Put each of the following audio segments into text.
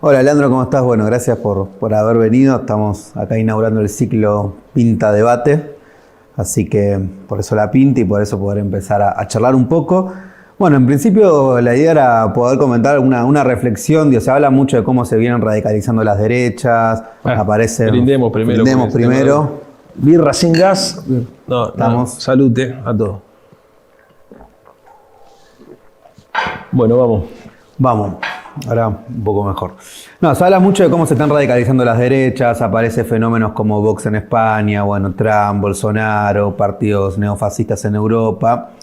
Hola Leandro, ¿cómo estás? Bueno, gracias por haber venido. Estamos acá inaugurando el ciclo Pinta Debate, así que por eso la pinta y por eso poder empezar a charlar un poco. Bueno, en principio la idea era poder comentar una reflexión. Se habla mucho de cómo se vienen radicalizando las derechas, aparecen... Brindemos primero. Brindemos primero. Birra sin gas. No, Estamos. salute a todos. Bueno, vamos. Vamos, ahora un poco mejor. No, se habla mucho de cómo se están radicalizando las derechas, aparecen fenómenos como Vox en España, bueno, Trump, Bolsonaro, partidos neofascistas en Europa.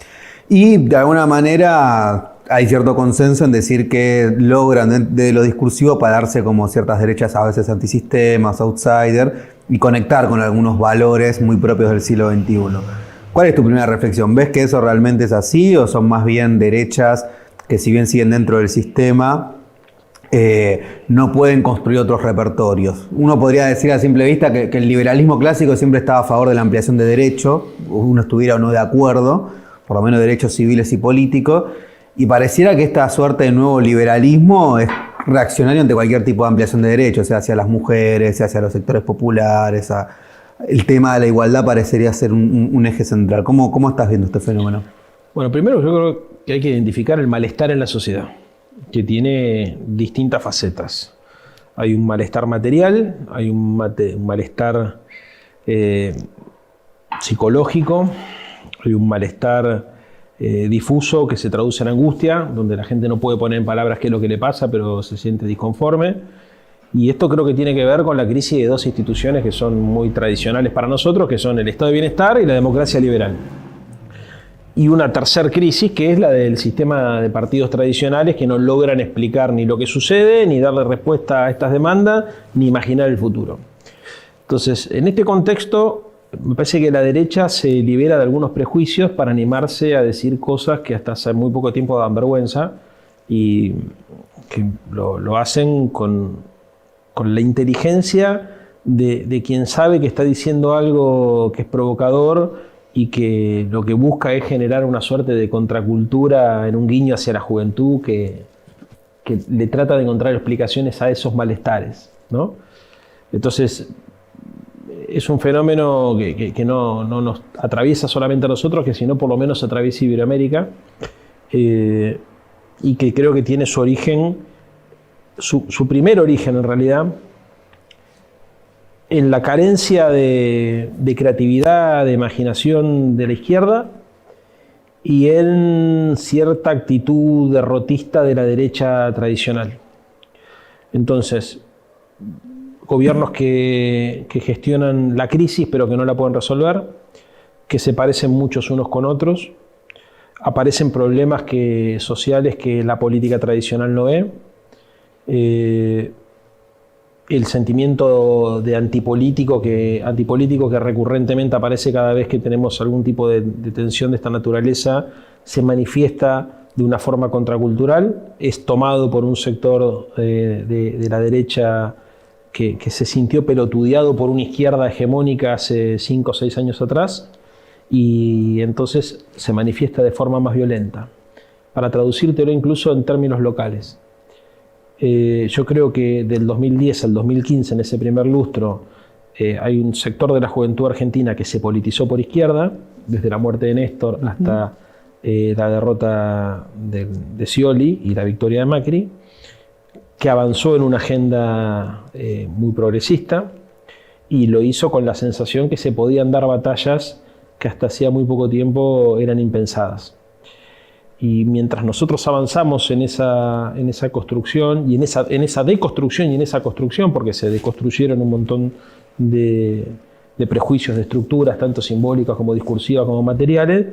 Y de alguna manera hay cierto consenso en decir que logran de lo discursivo pararse como ciertas derechas a veces antisistemas, outsider, y conectar con algunos valores muy propios del siglo XXI. ¿Cuál es tu primera reflexión? ¿Ves que eso realmente es así o son más bien derechas que si bien siguen dentro del sistema, no pueden construir otros repertorios? Uno podría decir a simple vista que el liberalismo clásico siempre estaba a favor de la ampliación de derechos, uno estuviera o no de acuerdo, por lo menos derechos civiles y políticos, y pareciera que esta suerte de nuevo liberalismo es reaccionario ante cualquier tipo de ampliación de derechos, sea hacia las mujeres, sea hacia los sectores populares, el tema de la igualdad parecería ser un eje central. ¿Cómo estás viendo este fenómeno? Bueno, primero yo creo que hay que identificar el malestar en la sociedad, que tiene distintas facetas. Hay un malestar material, hay un malestar psicológico, hay un malestar difuso que se traduce en angustia, donde la gente no puede poner en palabras qué es lo que le pasa, pero se siente disconforme. Y esto creo que tiene que ver con la crisis de dos instituciones que son muy tradicionales para nosotros, que son el Estado de Bienestar y la democracia liberal. Y una tercera crisis, que es la del sistema de partidos tradicionales, que no logran explicar ni lo que sucede, ni darle respuesta a estas demandas, ni imaginar el futuro. Entonces, en este contexto, me parece que la derecha se libera de algunos prejuicios para animarse a decir cosas que hasta hace muy poco tiempo dan vergüenza, y que lo hacen con la inteligencia de quien sabe que está diciendo algo que es provocador, y que lo que busca es generar una suerte de contracultura en un guiño hacia la juventud que le trata de encontrar explicaciones a esos malestares, ¿no? Entonces, es un fenómeno que no nos atraviesa solamente a nosotros, que sino por lo menos atraviesa Iberoamérica, y que creo que tiene su origen, su primer origen en realidad, en la carencia de creatividad, de imaginación de la izquierda, y en cierta actitud derrotista de la derecha tradicional. Entonces, gobiernos que gestionan la crisis pero que no la pueden resolver, que se parecen muchos unos con otros, aparecen problemas sociales que la política tradicional no ve, el sentimiento de antipolítico que recurrentemente aparece cada vez que tenemos algún tipo de tensión de esta naturaleza, se manifiesta de una forma contracultural, es tomado por un sector de la derecha que se sintió pelotudeado por una izquierda hegemónica hace 5 o 6 años atrás, y entonces se manifiesta de forma más violenta. Para traducírtelo incluso en términos locales, yo creo que del 2010 al 2015, en ese primer lustro, hay un sector de la juventud argentina que se politizó por izquierda, desde la muerte de Néstor hasta la derrota de Scioli y la victoria de Macri, que avanzó en una agenda muy progresista, y lo hizo con la sensación que se podían dar batallas que hasta hacía muy poco tiempo eran impensadas. Y mientras nosotros avanzamos en esa construcción, y en esa deconstrucción y en esa construcción, porque se deconstruyeron un montón de prejuicios, de estructuras, tanto simbólicas como discursivas como materiales,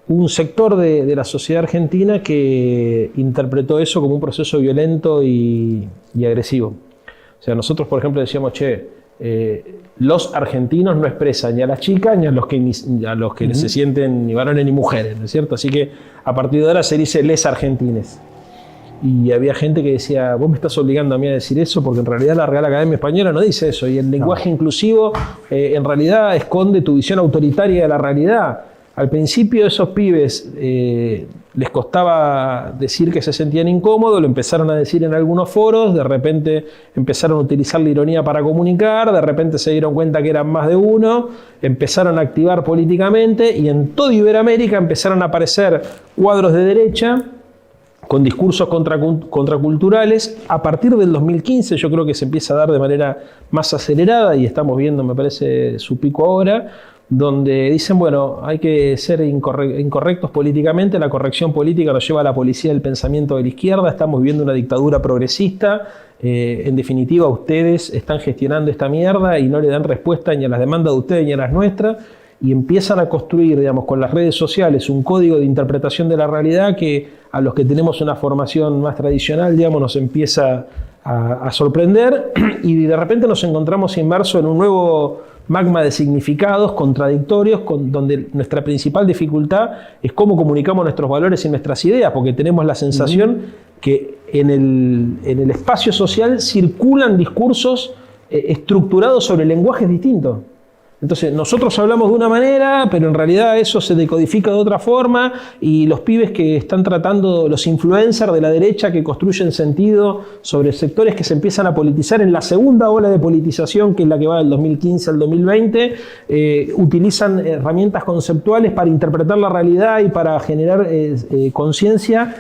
un sector de la sociedad argentina que interpretó eso como un proceso violento y agresivo. O sea, nosotros, por ejemplo, decíamos, los argentinos no expresan ni a las chicas ni a los que se sienten ni varones ni mujeres, ¿no es cierto? Así que a partir de ahora se dice les argentines. Y había gente que decía, vos me estás obligando a mí a decir eso, porque en realidad la Real Academia Española no dice eso, y el lenguaje inclusivo en realidad esconde tu visión autoritaria de la realidad. Al principio esos pibes les costaba decir que se sentían incómodos, lo empezaron a decir en algunos foros, de repente empezaron a utilizar la ironía para comunicar, de repente se dieron cuenta que eran más de uno, empezaron a activar políticamente y en toda Iberoamérica empezaron a aparecer cuadros de derecha con discursos contraculturales. A partir del 2015 yo creo que se empieza a dar de manera más acelerada y estamos viendo, me parece, su pico ahora, donde dicen, bueno, hay que ser incorrectos políticamente, la corrección política nos lleva a la policía del pensamiento de la izquierda, estamos viviendo una dictadura progresista, en definitiva ustedes están gestionando esta mierda y no le dan respuesta ni a las demandas de ustedes ni a las nuestras, y empiezan a construir, digamos, con las redes sociales un código de interpretación de la realidad que a los que tenemos una formación más tradicional, digamos, nos empieza a sorprender y de repente nos encontramos inmersos en un nuevo magma de significados contradictorios, donde nuestra principal dificultad es cómo comunicamos nuestros valores y nuestras ideas, porque tenemos la sensación que en el espacio social circulan discursos estructurados sobre lenguajes distintos. Entonces nosotros hablamos de una manera, pero en realidad eso se decodifica de otra forma y los pibes que están tratando, los influencers de la derecha que construyen sentido sobre sectores que se empiezan a politizar en la segunda ola de politización, que es la que va del 2015 al 2020, utilizan herramientas conceptuales para interpretar la realidad y para generar conciencia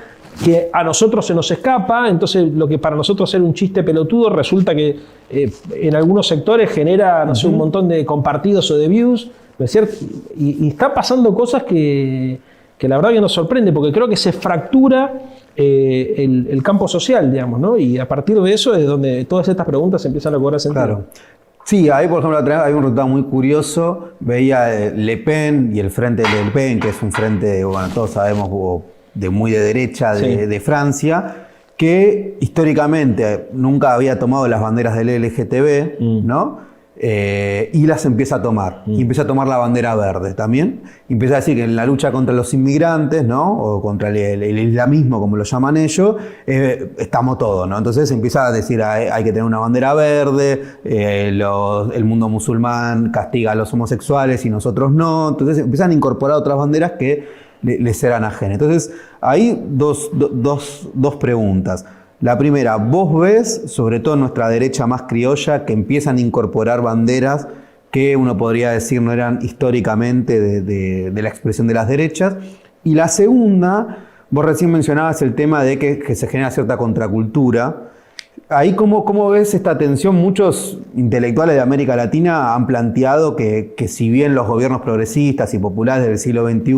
que a nosotros se nos escapa. Entonces lo que para nosotros era un chiste pelotudo resulta que en algunos sectores genera, no sé, un montón de compartidos o de views, ¿no es cierto? Y está pasando cosas que la verdad que nos sorprende, porque creo que se fractura el campo social, digamos, ¿no? Y a partir de eso es donde todas estas preguntas empiezan a cobrar sentido. Claro. Sí, ahí por ejemplo hay un resultado muy curioso, veía Le Pen y el frente de Le Pen, que es un frente, bueno, todos sabemos, muy de derecha de Francia, que históricamente nunca había tomado las banderas del LGTB, ¿no? Y las empieza a tomar. Y empieza a tomar la bandera verde también. Y empieza a decir que en la lucha contra los inmigrantes, ¿no? O contra el islamismo, como lo llaman ellos, estamos todos, ¿no? Entonces empieza a decir hay que tener una bandera verde, el mundo musulmán castiga a los homosexuales y nosotros no. Entonces empiezan a incorporar otras banderas que les serán ajenas. Entonces, hay dos preguntas. La primera, ¿vos ves, sobre todo en nuestra derecha más criolla, que empiezan a incorporar banderas que uno podría decir no eran históricamente de la expresión de las derechas? Y la segunda, vos recién mencionabas el tema de que se genera cierta contracultura. Ahí, ¿cómo ves esta tensión? Muchos intelectuales de América Latina han planteado que si bien los gobiernos progresistas y populares del siglo XXI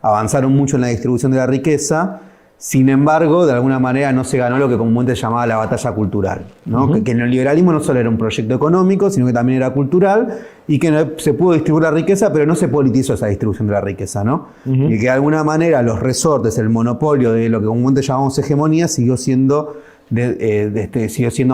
avanzaron mucho en la distribución de la riqueza, sin embargo, de alguna manera no se ganó lo que comúnmente se llamaba la batalla cultural, ¿no? Que el neoliberalismo no solo era un proyecto económico, sino que también era cultural, y que no, se pudo distribuir la riqueza, pero no se politizó esa distribución de la riqueza, ¿no? Y que de alguna manera los resortes, el monopolio de lo que comúnmente llamamos hegemonía, siguió siendo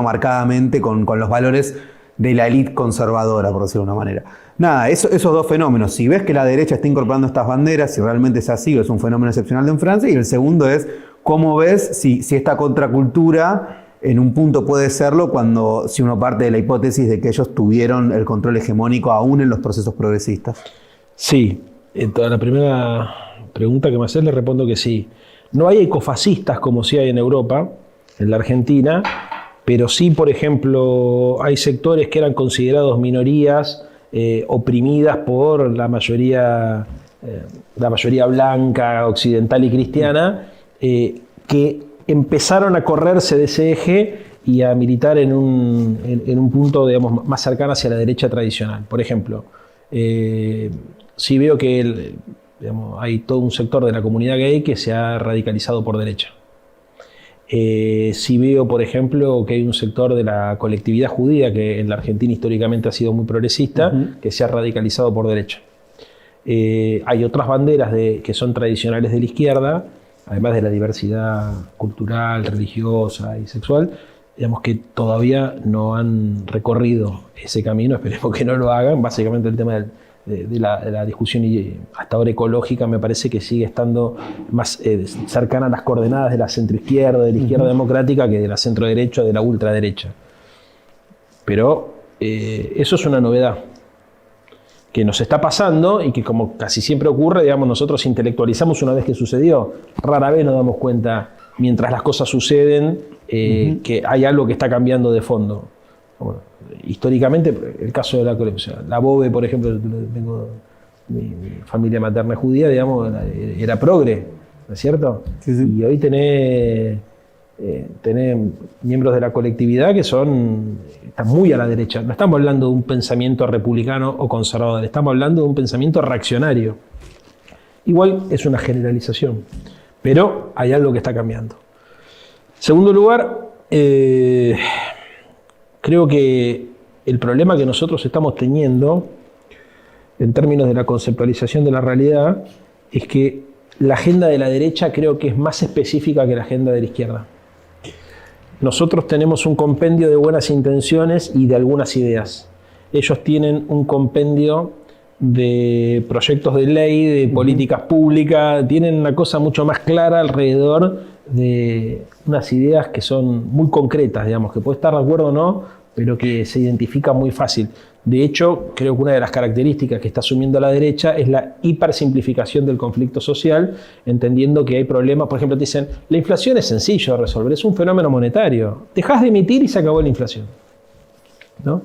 marcadamente con los valores de la élite conservadora, por decirlo de una manera. Nada, esos dos fenómenos. Si ves que la derecha está incorporando estas banderas, si realmente es así o es un fenómeno excepcional en Francia. Y el segundo es, ¿cómo ves si esta contracultura en un punto puede serlo si uno parte de la hipótesis de que ellos tuvieron el control hegemónico aún en los procesos progresistas? Sí. A la primera pregunta que me haces le respondo que sí. No hay ecofascistas como sí hay en Europa, en la Argentina, pero sí, por ejemplo, hay sectores que eran considerados minorías oprimidas por la mayoría blanca, occidental y cristiana, que empezaron a correrse de ese eje y a militar en un punto, digamos, más cercano hacia la derecha tradicional. Por ejemplo, sí veo que hay todo un sector de la comunidad gay que se ha radicalizado por derecha. Sí veo, por ejemplo, que hay un sector de la colectividad judía que en la Argentina históricamente ha sido muy progresista, que se ha radicalizado por derecha. Hay otras banderas que son tradicionales de la izquierda, además de la diversidad cultural, religiosa y sexual, digamos, que todavía no han recorrido ese camino. Esperemos que no lo hagan. Básicamente el tema de la discusión hasta ahora ecológica me parece que sigue estando más cercana a las coordenadas de la centroizquierda, de la izquierda democrática, que de la centroderecha, de la ultraderecha. Pero eso es una novedad. que nos está pasando y que, como casi siempre ocurre, digamos, nosotros intelectualizamos una vez que sucedió. Rara vez nos damos cuenta, mientras las cosas suceden, que hay algo que está cambiando de fondo. Bueno, históricamente, el caso de la BOVE, por ejemplo, mi familia materna judía, digamos, era progre, ¿no es cierto? Sí, sí. Y hoy tenés miembros de la colectividad que están muy a la derecha. No estamos hablando de un pensamiento republicano o conservador, estamos hablando de un pensamiento reaccionario. Igual es una generalización, pero hay algo que está cambiando. Segundo lugar, creo que el problema que nosotros estamos teniendo en términos de la conceptualización de la realidad es que la agenda de la derecha creo que es más específica que la agenda de la izquierda. Nosotros tenemos un compendio de buenas intenciones y de algunas ideas. Ellos tienen un compendio de proyectos de ley, de políticas públicas, tienen una cosa mucho más clara alrededor de unas ideas que son muy concretas, digamos, que puede estar de acuerdo o no, pero que se identifica muy fácil. De hecho, creo que una de las características que está asumiendo la derecha es la hipersimplificación del conflicto social, entendiendo que hay problemas. Por ejemplo, te dicen, la inflación es sencillo de resolver, es un fenómeno monetario. Dejás de emitir y se acabó la inflación, ¿no?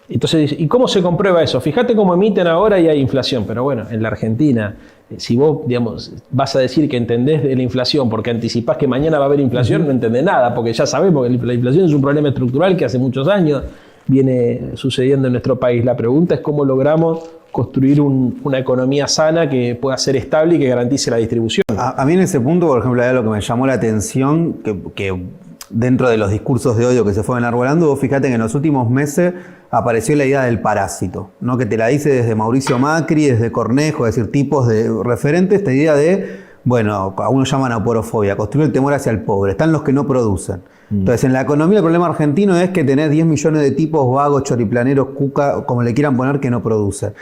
Entonces, ¿y cómo se comprueba eso? Fíjate cómo emiten ahora y hay inflación. Pero bueno, en la Argentina, si vos, digamos, vas a decir que entendés de la inflación porque anticipás que mañana va a haber inflación, no entendés nada, porque ya sabemos que la inflación es un problema estructural que hace muchos años viene sucediendo en nuestro país. La pregunta es cómo logramos construir una economía sana que pueda ser estable y que garantice la distribución. A mí en ese punto, por ejemplo, hay algo que me llamó la atención, que dentro de los discursos de odio que se fueron arbolando, vos fíjate que en los últimos meses apareció la idea del parásito, ¿no? Que te la dice desde Mauricio Macri, desde Cornejo, es decir, tipos de referentes, esta idea de, bueno, algunos llaman aporofobia, construir el temor hacia el pobre, están los que no producen. Entonces, en la economía el problema argentino es que tenés 10 millones de tipos vagos, choriplaneros, cuca, como le quieran poner, que no producen.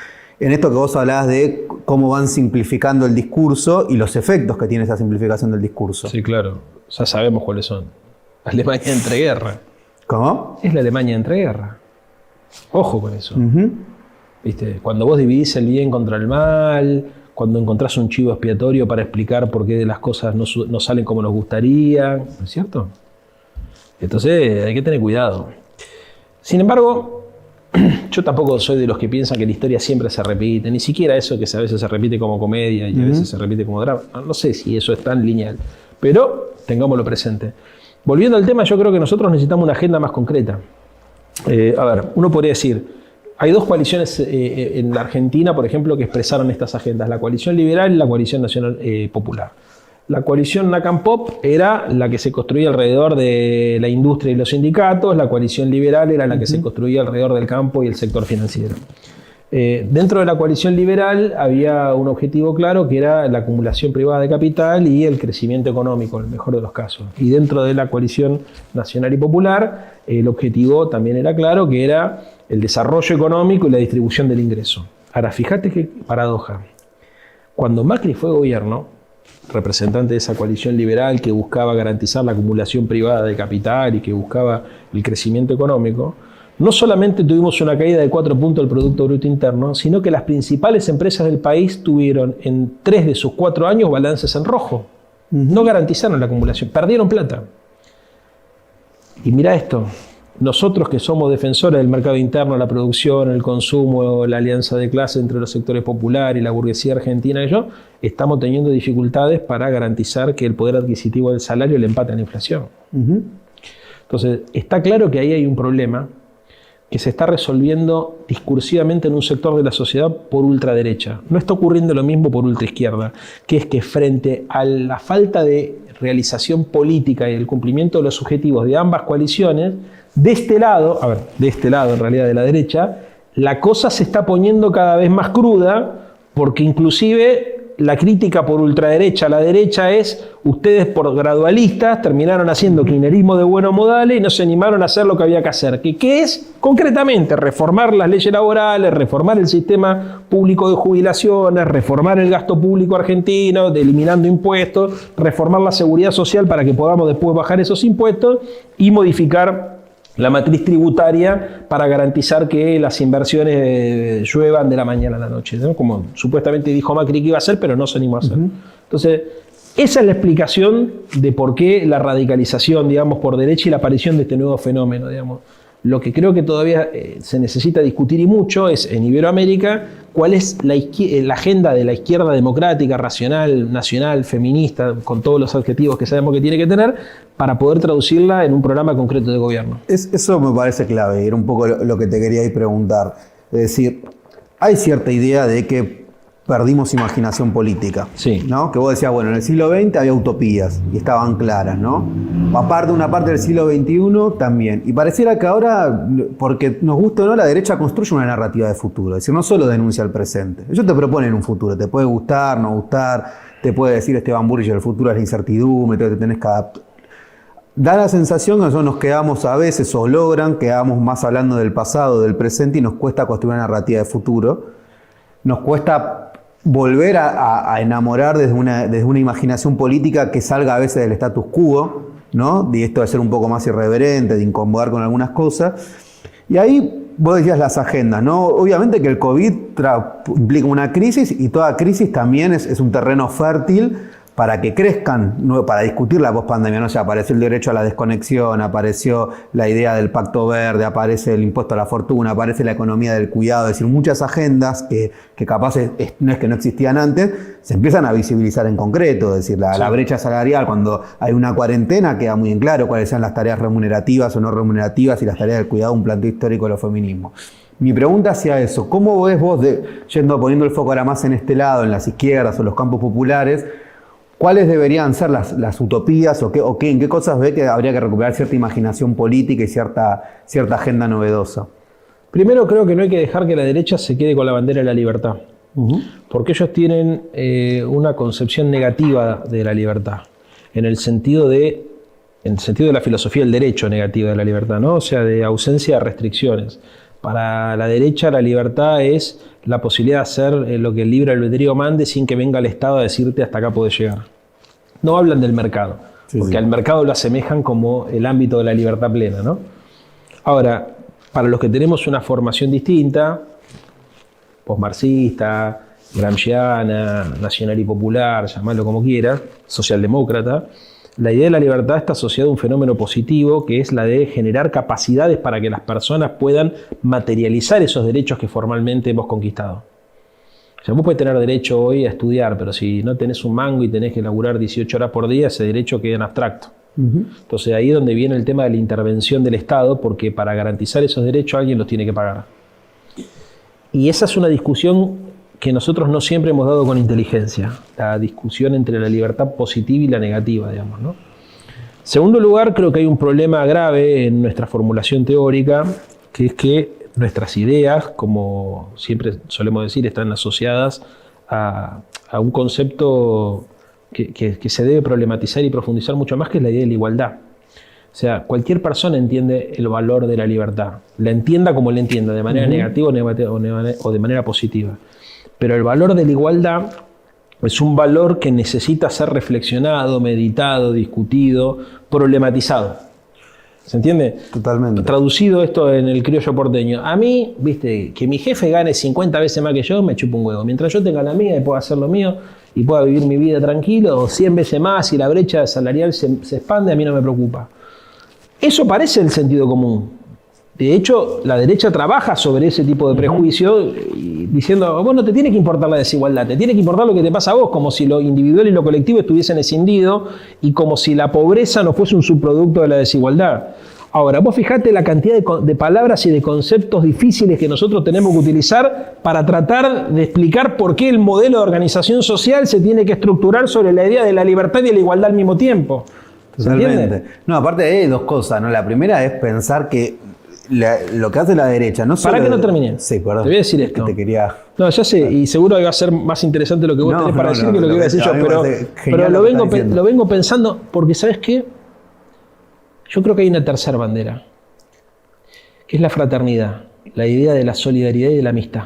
En esto que vos hablabas de cómo van simplificando el discurso y los efectos que tiene esa simplificación del discurso. Sí, claro, ya sabemos cuáles son. Alemania entreguerra. ¿Cómo? Es la Alemania entreguerra. Ojo con eso. ¿Viste? Cuando vos dividís el bien contra el mal, cuando encontrás un chivo expiatorio para explicar por qué las cosas no salen como nos gustaría, ¿no es cierto? Entonces hay que tener cuidado. Sin embargo, yo tampoco soy de los que piensan que la historia siempre se repite, ni siquiera eso que a veces se repite como comedia y a veces se repite como drama. No sé si eso es tan lineal, pero tengámoslo presente. Volviendo al tema, yo creo que nosotros necesitamos una agenda más concreta. A ver, uno podría decir, hay dos coaliciones en la Argentina, por ejemplo, que expresaron estas agendas, la coalición liberal y la coalición nacional popular. La coalición NACAM-POP era la que se construía alrededor de la industria y los sindicatos, la coalición liberal era la que se construía alrededor del campo y el sector financiero. Dentro de la coalición liberal había un objetivo claro que era la acumulación privada de capital y el crecimiento económico, en el mejor de los casos. Y dentro de la coalición nacional y popular, el objetivo también era claro que era el desarrollo económico y la distribución del ingreso. Ahora, fíjate qué paradoja. Cuando Macri fue gobierno, representante de esa coalición liberal que buscaba garantizar la acumulación privada de capital y que buscaba el crecimiento económico, no solamente tuvimos una caída de 4 puntos del Producto Bruto Interno, sino que las principales empresas del país tuvieron en 3 de sus 4 años balances en rojo. No garantizaron la acumulación, perdieron plata. Y mira esto, nosotros que somos defensores del mercado interno, la producción, el consumo, la alianza de clase entre los sectores populares y la burguesía argentina estamos teniendo dificultades para garantizar que el poder adquisitivo del salario le empate a la inflación. Entonces, está claro que ahí hay un problema que se está resolviendo discursivamente en un sector de la sociedad por ultraderecha. No está ocurriendo lo mismo por ultraizquierda, que es que frente a la falta de realización política y el cumplimiento de los objetivos de ambas coaliciones, de este lado en realidad de la derecha, la cosa se está poniendo cada vez más cruda, porque inclusive la crítica por ultraderecha a la derecha es, ustedes por gradualistas terminaron haciendo kirchnerismo de buenos modales y no se animaron a hacer lo que había que hacer. ¿Qué es? Concretamente, reformar las leyes laborales, reformar el sistema público de jubilaciones, reformar el gasto público argentino, eliminando impuestos, reformar la seguridad social para que podamos después bajar esos impuestos y modificar la matriz tributaria para garantizar que las inversiones lluevan de la mañana a la noche, ¿no? Como supuestamente dijo Macri que iba a hacer, pero no se animó a hacer. Entonces, esa es la explicación de por qué la radicalización, digamos, por derecha y la aparición de este nuevo fenómeno, digamos. Lo que creo que todavía se necesita discutir y mucho es, en Iberoamérica, cuál es la agenda de la izquierda democrática, racional, nacional, feminista, con todos los adjetivos que sabemos que tiene que tener, para poder traducirla en un programa concreto de gobierno. Eso me parece clave, y era un poco lo que te quería ir preguntar. Es decir, hay cierta idea de que perdimos imaginación política, Sí. ¿no? Que vos decías, bueno, en el siglo XX había utopías y estaban claras, ¿no? Aparte, una parte del siglo XXI también. Y pareciera que ahora, porque nos gusta o no, la derecha construye una narrativa de futuro. Es decir, no solo denuncia el presente. Ellos te proponen un futuro. Te puede gustar, no gustar. Te puede decir Esteban Burrich, el futuro es la incertidumbre, te tenés que adaptar. Da la sensación que nosotros nos quedamos a veces, o logran, quedamos más hablando del pasado, del presente, y nos cuesta construir una narrativa de futuro. Nos cuesta volver a enamorar desde una imaginación política que salga a veces del status quo, ¿no? Y esto de ser un poco más irreverente, de incomodar con algunas cosas. Y ahí vos decías las agendas, ¿no? Obviamente que el COVID implica una crisis, y toda crisis también es un terreno fértil para que crezcan, para discutir la pospandemia, ¿no? O sea, apareció el derecho a la desconexión, apareció la idea del pacto verde, aparece el impuesto a la fortuna, aparece la economía del cuidado, es decir, muchas agendas que capaz no es que no existían antes, se empiezan a visibilizar en concreto, es decir, la brecha salarial, cuando hay una cuarentena, queda muy en claro cuáles sean las tareas remunerativas o no remunerativas y las tareas del cuidado, un planteo histórico de los feminismos. Mi pregunta hacia eso, ¿cómo ves vos, poniendo el foco ahora más en este lado, en las izquierdas o los campos populares, cuáles deberían ser las utopías o en qué cosas ve que habría que recuperar cierta imaginación política y cierta agenda novedosa? Primero, creo que no hay que dejar que la derecha se quede con la bandera de la libertad, porque ellos tienen una concepción negativa de la libertad, en el sentido de la filosofía del derecho negativa de la libertad, ¿no? O sea, de ausencia de restricciones. Para la derecha la libertad es la posibilidad de hacer lo que el libre albedrío mande sin que venga el Estado a decirte hasta acá podés llegar. No hablan del mercado, porque al mercado lo asemejan como el ámbito de la libertad plena, ¿no? Ahora, para los que tenemos una formación distinta, posmarxista, gramsciana, nacional y popular, llamarlo como quieras, socialdemócrata, la idea de la libertad está asociada a un fenómeno positivo, que es la de generar capacidades para que las personas puedan materializar esos derechos que formalmente hemos conquistado. O sea, vos podés tener derecho hoy a estudiar, pero si no tenés un mango y tenés que laburar 18 horas por día, ese derecho queda en abstracto. Entonces ahí es donde viene el tema de la intervención del Estado, porque para garantizar esos derechos alguien los tiene que pagar. Y esa es una discusión que nosotros no siempre hemos dado con inteligencia, la discusión entre la libertad positiva y la negativa, digamos, ¿no? Segundo lugar, creo que hay un problema grave en nuestra formulación teórica, que es que nuestras ideas, como siempre solemos decir, están asociadas a un concepto que se debe problematizar y profundizar mucho más, que es la idea de la igualdad. O sea, cualquier persona entiende el valor de la libertad, la entienda como la entienda, de manera negativa o de manera positiva. Pero el valor de la igualdad es un valor que necesita ser reflexionado, meditado, discutido, problematizado. ¿Se entiende? Totalmente. Traducido esto en el criollo porteño. A mí, viste, que mi jefe gane 50 veces más que yo, me chupa un huevo. Mientras yo tenga la mía y pueda hacer lo mío y pueda vivir mi vida tranquilo, o 100 veces más, y la brecha salarial se expande, a mí no me preocupa. Eso parece el sentido común. De hecho, la derecha trabaja sobre ese tipo de prejuicio, diciendo, a vos no te tiene que importar la desigualdad, te tiene que importar lo que te pasa a vos, como si lo individual y lo colectivo estuviesen escindidos y como si la pobreza no fuese un subproducto de la desigualdad. Ahora, vos fijate la cantidad de palabras y de conceptos difíciles que nosotros tenemos que utilizar para tratar de explicar por qué el modelo de organización social se tiene que estructurar sobre la idea de la libertad y de la igualdad al mismo tiempo. Totalmente. No, aparte hay dos cosas, ¿no? La primera es pensar que lo que hace la derecha, no solo... ¿Para que no termine? Sí, perdón. Te voy a decir esto. Que te quería... No, ya sé, y seguro que va a ser más interesante lo que vos tenés para decir que lo que voy a decir yo, pero lo vengo pensando, porque ¿sabes qué? Yo creo que hay una tercera bandera, que es la fraternidad, la idea de la solidaridad y de la amistad.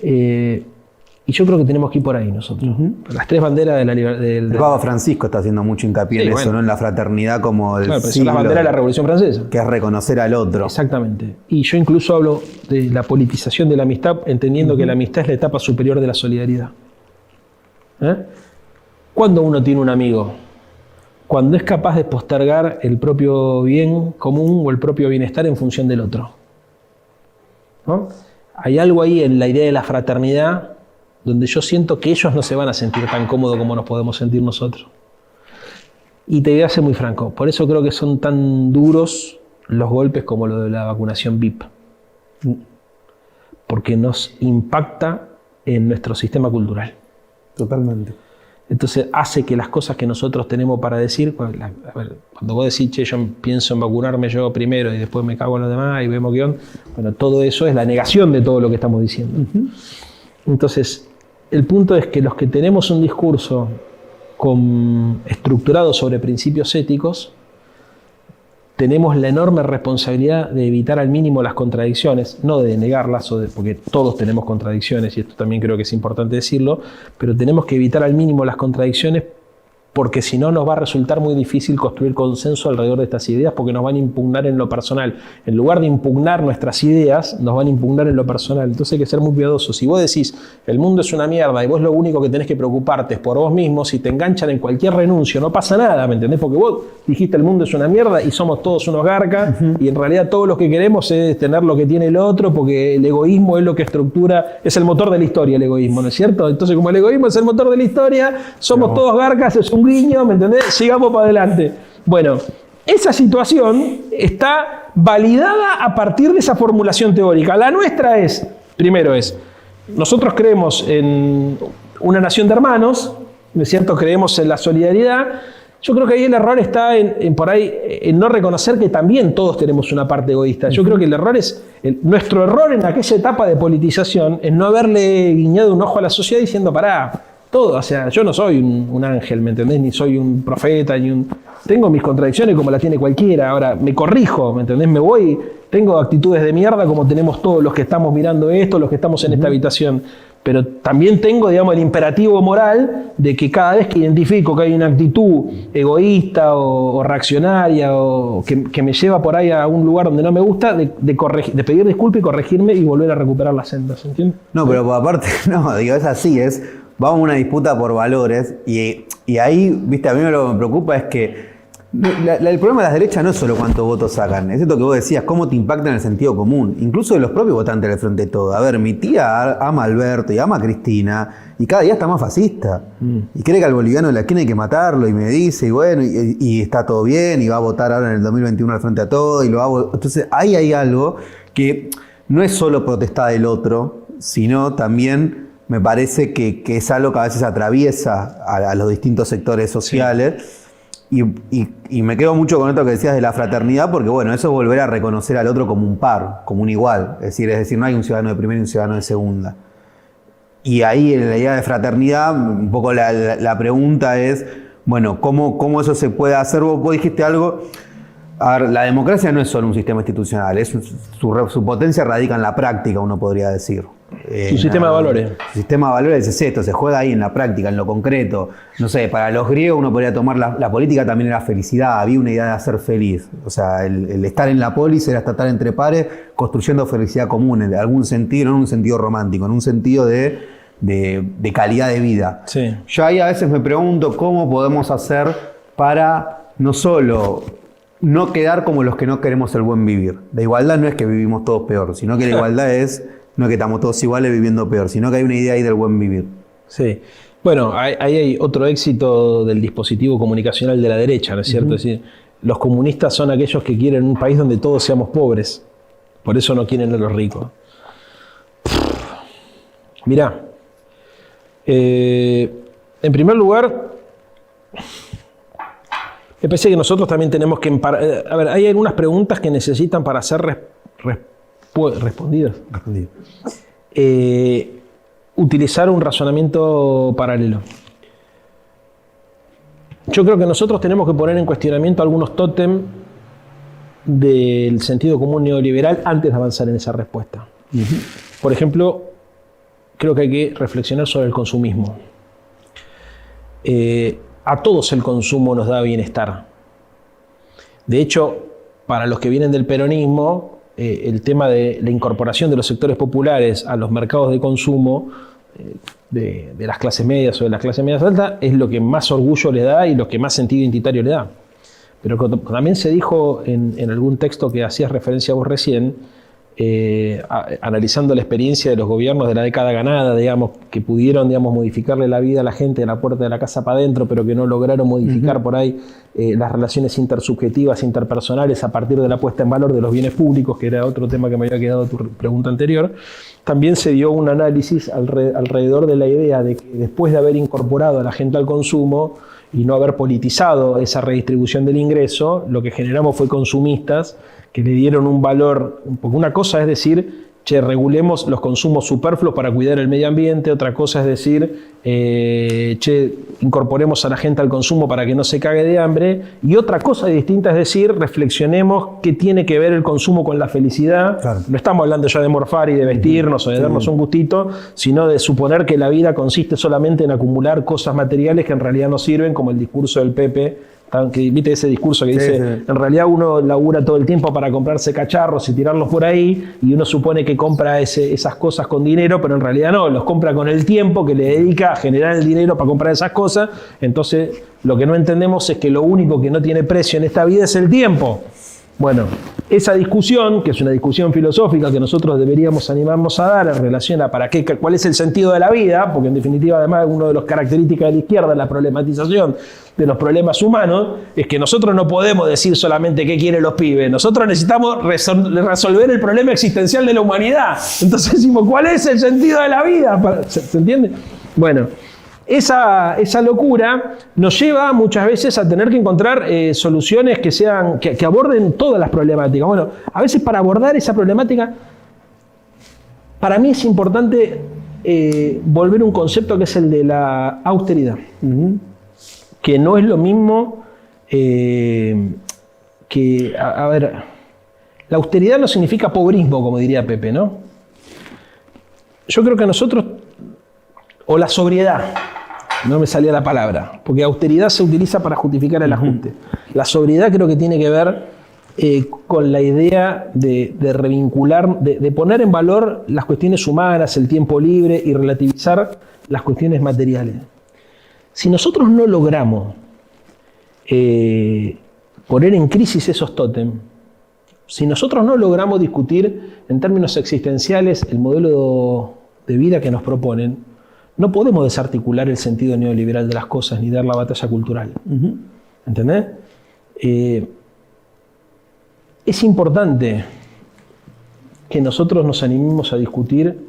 Y Y yo creo que tenemos que ir por ahí nosotros. Las tres banderas de la libertad. El Papa Francisco está haciendo mucho hincapié en eso, ¿no? En la fraternidad como el claro, pero son las banderas de la Revolución Francesa. Que es reconocer al otro. Exactamente. Y yo incluso hablo de la politización de la amistad, entendiendo que la amistad es la etapa superior de la solidaridad. ¿Cuándo uno tiene un amigo? Cuando es capaz de postergar el propio bien común o el propio bienestar en función del otro. ¿No? Hay algo ahí en la idea de la fraternidad donde yo siento que ellos no se van a sentir tan cómodos como nos podemos sentir nosotros. Y te voy a ser muy franco, por eso creo que son tan duros los golpes como lo de la vacunación VIP. Porque nos impacta en nuestro sistema cultural. Totalmente. Entonces hace que las cosas que nosotros tenemos para decir, a ver, cuando vos decís, che, yo pienso en vacunarme yo primero y después me cago en los demás y vemos qué onda, bueno, todo eso es la negación de todo lo que estamos diciendo. Entonces, el punto es que los que tenemos un discurso estructurado sobre principios éticos, tenemos la enorme responsabilidad de evitar al mínimo las contradicciones, no de negarlas, porque todos tenemos contradicciones, y esto también creo que es importante decirlo, pero tenemos que evitar al mínimo las contradicciones porque si no nos va a resultar muy difícil construir consenso alrededor de estas ideas porque nos van a impugnar en lo personal. En lugar de impugnar nuestras ideas, nos van a impugnar en lo personal. Entonces hay que ser muy cuidadosos. Si vos decís, el mundo es una mierda y vos lo único que tenés que preocuparte es por vos mismo, si te enganchan en cualquier renuncio, no pasa nada, ¿me entendés? Porque vos dijiste el mundo es una mierda y somos todos unos garcas y en realidad todo lo que queremos es tener lo que tiene el otro porque el egoísmo es lo que estructura, es el motor de la historia el egoísmo, ¿no es cierto? Entonces como el egoísmo es el motor de la historia, somos todos garcas, es un guiño, ¿me entendés? Sigamos para adelante. Bueno, esa situación está validada a partir de esa formulación teórica. La nuestra es, primero nosotros creemos en una nación de hermanos, ¿no es cierto? Creemos en la solidaridad. Yo creo que ahí el error está en no reconocer que también todos tenemos una parte egoísta. Yo creo que el error nuestro error en aquella etapa de politización es no haberle guiñado un ojo a la sociedad diciendo, pará, todo, o sea, yo no soy un ángel, ¿me entendés? Ni soy un profeta, tengo mis contradicciones como las tiene cualquiera. Ahora, me corrijo, ¿me entendés? Tengo actitudes de mierda como tenemos todos los que estamos mirando esto, los que estamos en esta habitación. Pero también tengo, digamos, el imperativo moral de que cada vez que identifico que hay una actitud egoísta o reaccionaria o que me lleva por ahí a un lugar donde no me gusta, de pedir disculpas y corregirme y volver a recuperar las sendas, ¿entiendes? No, pero aparte, no, digo, es así, vamos a una disputa por valores y ahí, viste, a mí lo que me preocupa es que el problema de las derechas no es solo cuántos votos sacan, es esto que vos decías, cómo te impacta en el sentido común, incluso de los propios votantes del Frente de Todo. A ver, mi tía ama a Alberto y ama a Cristina y cada día está más fascista y cree que al boliviano de la esquina hay que matarlo y me dice, y bueno, y está todo bien y va a votar ahora en el 2021 al Frente a Todo y lo hago. Entonces ahí hay algo que no es solo protestar del otro, sino también me parece que es algo que a veces atraviesa a los distintos sectores sociales. Sí. Y me quedo mucho con esto que decías de la fraternidad, porque bueno, eso es volver a reconocer al otro como un par, como un igual. Es decir, no hay un ciudadano de primera y un ciudadano de segunda. Y ahí en la idea de fraternidad, un poco la pregunta es, bueno, ¿cómo eso se puede hacer? Vos dijiste algo. A ver, la democracia no es solo un sistema institucional, su potencia radica en la práctica, uno podría decir. Su sistema de valores. Su sistema de valores es esto, se juega ahí en la práctica, en lo concreto. No sé, para los griegos uno podría tomar la política también era felicidad, había una idea de hacer feliz. O sea, el estar en la polis era estar entre pares construyendo felicidad común, en algún sentido, no en un sentido romántico, en un sentido de calidad de vida. Sí. Yo ahí a veces me pregunto cómo podemos hacer para no solo no quedar como los que no queremos el buen vivir. La igualdad no es que vivimos todos peor, sino que la igualdad no es que estamos todos iguales viviendo peor, sino que hay una idea ahí del buen vivir. Sí. Bueno, ahí hay otro éxito del dispositivo comunicacional de la derecha, ¿no es cierto? Es decir, los comunistas son aquellos que quieren un país donde todos seamos pobres. Por eso no quieren a los ricos. Mirá, en primer lugar, me parece que nosotros también tenemos que... A ver, hay algunas preguntas que necesitan para ser respondidas. Utilizar un razonamiento paralelo. Yo creo que nosotros tenemos que poner en cuestionamiento algunos tótem del sentido común neoliberal antes de avanzar en esa respuesta. Por ejemplo, creo que hay que reflexionar sobre el consumismo. A todos el consumo nos da bienestar. De hecho, para los que vienen del peronismo, el tema de la incorporación de los sectores populares a los mercados de consumo de las clases medias o de las clases medias altas es lo que más orgullo le da y lo que más sentido identitario le da. Pero también se dijo en algún texto que hacías referencia a vos recién, analizando la experiencia de los gobiernos de la década ganada, digamos, que pudieron, digamos, modificarle la vida a la gente de la puerta de la casa para adentro, pero que no lograron modificar por ahí las relaciones intersubjetivas, interpersonales, a partir de la puesta en valor de los bienes públicos, que era otro tema que me había quedado tu pregunta anterior. También se dio un análisis alrededor de la idea de que después de haber incorporado a la gente al consumo y no haber politizado esa redistribución del ingreso, lo que generamos fue consumistas que le dieron un valor, porque una cosa es decir, che, regulemos los consumos superfluos para cuidar el medio ambiente, otra cosa es decir, che, incorporemos a la gente al consumo para que no se cague de hambre, y otra cosa distinta es decir, reflexionemos qué tiene que ver el consumo con la felicidad. Claro. No estamos hablando ya de morfar y de vestirnos o de darnos un gustito, sino de suponer que la vida consiste solamente en acumular cosas materiales que en realidad no sirven, como el discurso del Pepe. Que, ¿viste ese discurso que dice, en realidad uno labura todo el tiempo para comprarse cacharros y tirarlos por ahí, y uno supone que compra esas cosas con dinero, pero en realidad no, los compra con el tiempo que le dedica a generar el dinero para comprar esas cosas? Entonces, lo que no entendemos es que lo único que no tiene precio en esta vida es el tiempo. Bueno, esa discusión, que es una discusión filosófica que nosotros deberíamos animarnos a dar en relación a cuál es el sentido de la vida, porque en definitiva además una de las características de la izquierda, la problematización de los problemas humanos, es que nosotros no podemos decir solamente qué quieren los pibes, nosotros necesitamos resolver el problema existencial de la humanidad. Entonces decimos, ¿cuál es el sentido de la vida? ¿Se entiende? Bueno, esa locura nos lleva muchas veces a tener que encontrar soluciones que aborden todas las problemáticas. Bueno, a veces para abordar esa problemática, para mí es importante volver a un concepto que es el de la austeridad, que no es lo mismo que, a ver, la austeridad no significa pobrismo, como diría Pepe, ¿no? Yo creo que nosotros, o la sobriedad, no me salía la palabra, porque austeridad se utiliza para justificar el ajuste. La sobriedad creo que tiene que ver con la idea de revincular, de poner en valor las cuestiones humanas, el tiempo libre y relativizar las cuestiones materiales. Si nosotros no logramos poner en crisis esos tótems, si nosotros no logramos discutir en términos existenciales el modelo de vida que nos proponen, no podemos desarticular el sentido neoliberal de las cosas ni dar la batalla cultural. ¿Entendés? Es importante que nosotros nos animemos a discutir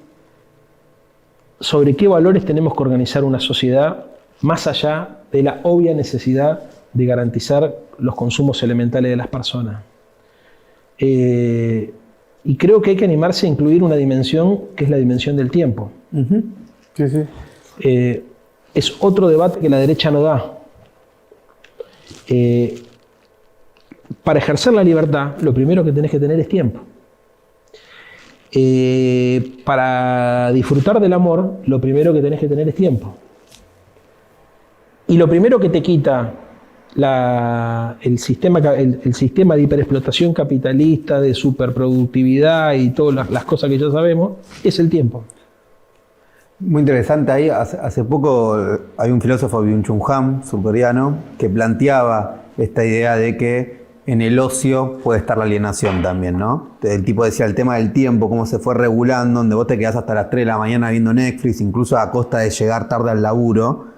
sobre qué valores tenemos que organizar una sociedad más allá de la obvia necesidad de garantizar los consumos elementales de las personas. Y creo que hay que animarse a incluir una dimensión que es la dimensión del tiempo. Sí, sí. Es otro debate que la derecha no da. Para ejercer la libertad, lo primero que tenés que tener es tiempo. Para disfrutar del amor, lo primero que tenés que tener es tiempo. Y lo primero que te quita el sistema de hiperexplotación capitalista, de superproductividad y todas las cosas que ya sabemos, es el tiempo. Muy interesante ahí. Hace poco hay un filósofo, Byung-Chul Han, surcoreano, que planteaba esta idea de que en el ocio puede estar la alienación también, ¿no? El tipo decía el tema del tiempo, cómo se fue regulando, donde vos te quedás hasta las 3 de la mañana viendo Netflix, incluso a costa de llegar tarde al laburo,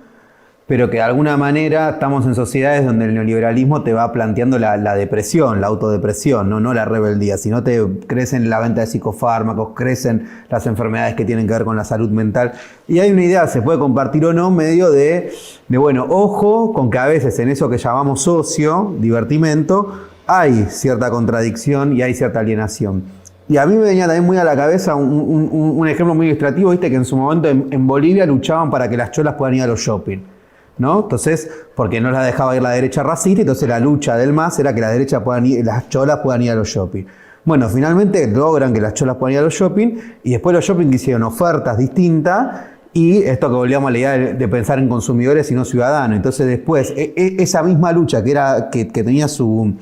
pero que de alguna manera estamos en sociedades donde el neoliberalismo te va planteando la depresión, la autodepresión, no la rebeldía, sino te crecen la venta de psicofármacos, crecen las enfermedades que tienen que ver con la salud mental. Y hay una idea, se puede compartir o no, medio de bueno, ojo con que a veces en eso que llamamos ocio, divertimento, hay cierta contradicción y hay cierta alienación. Y a mí me venía también muy a la cabeza un ejemplo muy ilustrativo, viste que en su momento en Bolivia luchaban para que las cholas puedan ir a los shopping, ¿no? Entonces, porque no las dejaba ir la derecha racista, entonces la lucha del MAS era que la derecha las cholas puedan ir a los shopping. Bueno, finalmente logran que las cholas puedan ir a los shopping y después los shopping hicieron ofertas distintas y esto que volvíamos a la idea de pensar en consumidores y no ciudadanos. Entonces después esa misma lucha que tenía su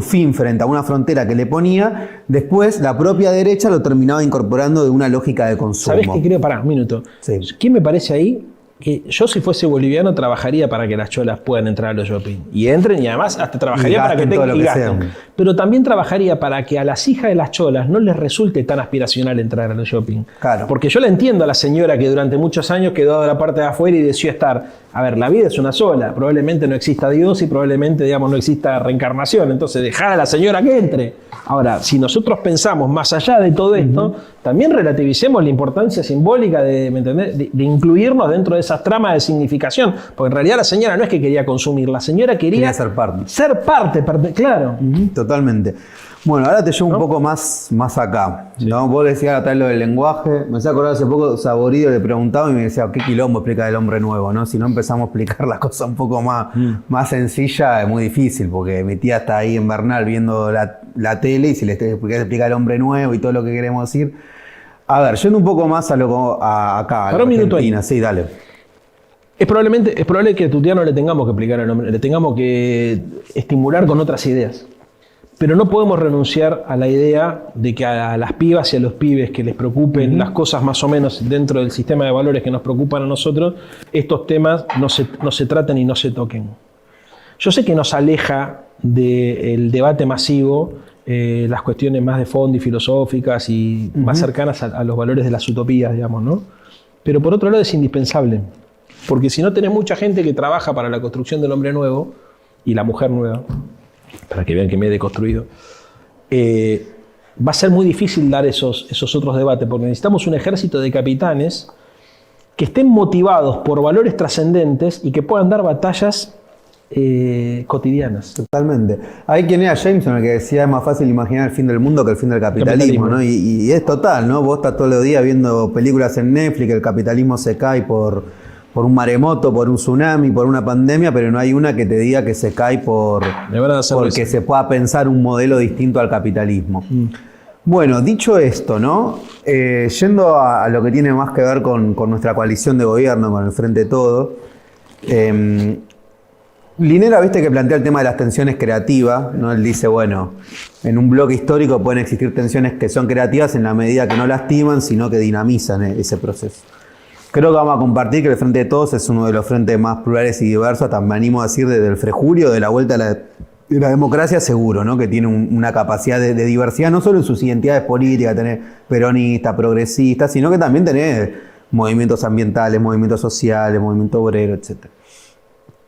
fin frente a una frontera que le ponía, después la propia derecha lo terminaba incorporando de una lógica de consumo. ¿Sabés qué creo? Pará, un minuto. Sí. ¿Qué me parece ahí? Que yo si fuese boliviano trabajaría para que las cholas puedan entrar a los shopping. Y entren y además hasta trabajaría para que tengan y gasten. Pero también trabajaría para que a las hijas de las cholas no les resulte tan aspiracional entrar a los shopping. Claro. Porque yo la entiendo a la señora que durante muchos años quedó de la parte de afuera y decidió estar. A ver, la vida es una sola. Probablemente no exista Dios y probablemente, digamos, no exista reencarnación. Entonces, dejad a la señora que entre. Ahora, si nosotros pensamos más allá de todo esto, también relativicemos la importancia simbólica ¿me entendés? De incluirnos dentro de esas tramas de significación. Porque en realidad la señora no es que quería consumir, la señora quería ser parte. Ser parte, claro. Totalmente. Bueno, ahora te llevo un poco más acá. Sí. ¿No? Vos decías acá lo del lenguaje. Me hacía acordar hace poco, Saborido le preguntaba y me decía, ¿qué quilombo explica del hombre nuevo? ¿No? Si no empezamos a explicar las cosas un poco más sencilla, es muy difícil, porque mi tía está ahí en Bernal viendo la tele y si le explica el hombre nuevo y todo lo que queremos decir. A ver, yendo un poco más acá, a la Argentina. Sí, dale. Es probable que a tu tía no le tengamos que explicar el nombre, le tengamos que estimular con otras ideas. Pero no podemos renunciar a la idea de que a las pibas y a los pibes que les preocupen las cosas más o menos dentro del sistema de valores que nos preocupan a nosotros, estos temas no se traten y no se toquen. Yo sé que nos aleja del debate masivo las cuestiones más de fondo y filosóficas y más cercanas a los valores de las utopías, digamos, ¿no? Pero por otro lado es indispensable, porque si no tenés mucha gente que trabaja para la construcción del hombre nuevo y la mujer nueva, para que vean que me he deconstruido, va a ser muy difícil dar esos otros debates, porque necesitamos un ejército de capitanes que estén motivados por valores trascendentes y que puedan dar batallas cotidianas. Totalmente. Hay quien era Jameson el que decía es más fácil imaginar el fin del mundo que el fin del capitalismo, ¿no? Y es total, ¿no? Vos estás todos los días viendo películas en Netflix, el capitalismo se cae por un maremoto, por un tsunami, por una pandemia, pero no hay una que te diga que se cae porque se pueda pensar un modelo distinto al capitalismo. Bueno, dicho esto, ¿no? Yendo a lo que tiene más que ver con nuestra coalición de gobierno, con el Frente de Todos, Linera, viste que plantea el tema de las tensiones creativas, ¿no? Él dice, bueno, en un bloque histórico pueden existir tensiones que son creativas en la medida que no lastiman, sino que dinamizan ese proceso. Creo que vamos a compartir que el Frente de Todos es uno de los frentes más plurales y diversos, hasta me animo a decir desde el Frejulio, de la vuelta a la democracia, seguro, ¿no? Que tiene una capacidad de diversidad, no solo en sus identidades políticas, tener peronista, progresista, sino que también tener movimientos ambientales, movimientos sociales, movimiento obrero, etc.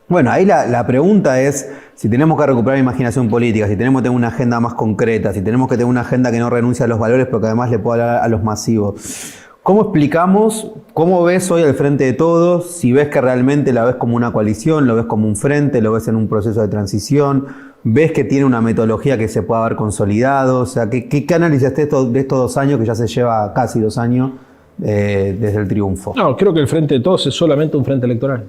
Bueno, ahí la pregunta es si tenemos que recuperar imaginación política, si tenemos que tener una agenda más concreta, si tenemos que tener una agenda que no renuncie a los valores, pero que además le pueda hablar a los masivos. ¿Cómo explicamos, cómo ves hoy el Frente de Todos? Si ves que realmente la ves como una coalición, lo ves como un frente, lo ves en un proceso de transición, ves que tiene una metodología que se puede haber consolidado. O sea, ¿qué análisis de estos 2 años, que ya se lleva casi 2 años desde el triunfo? No, creo que el Frente de Todos es solamente un frente electoral.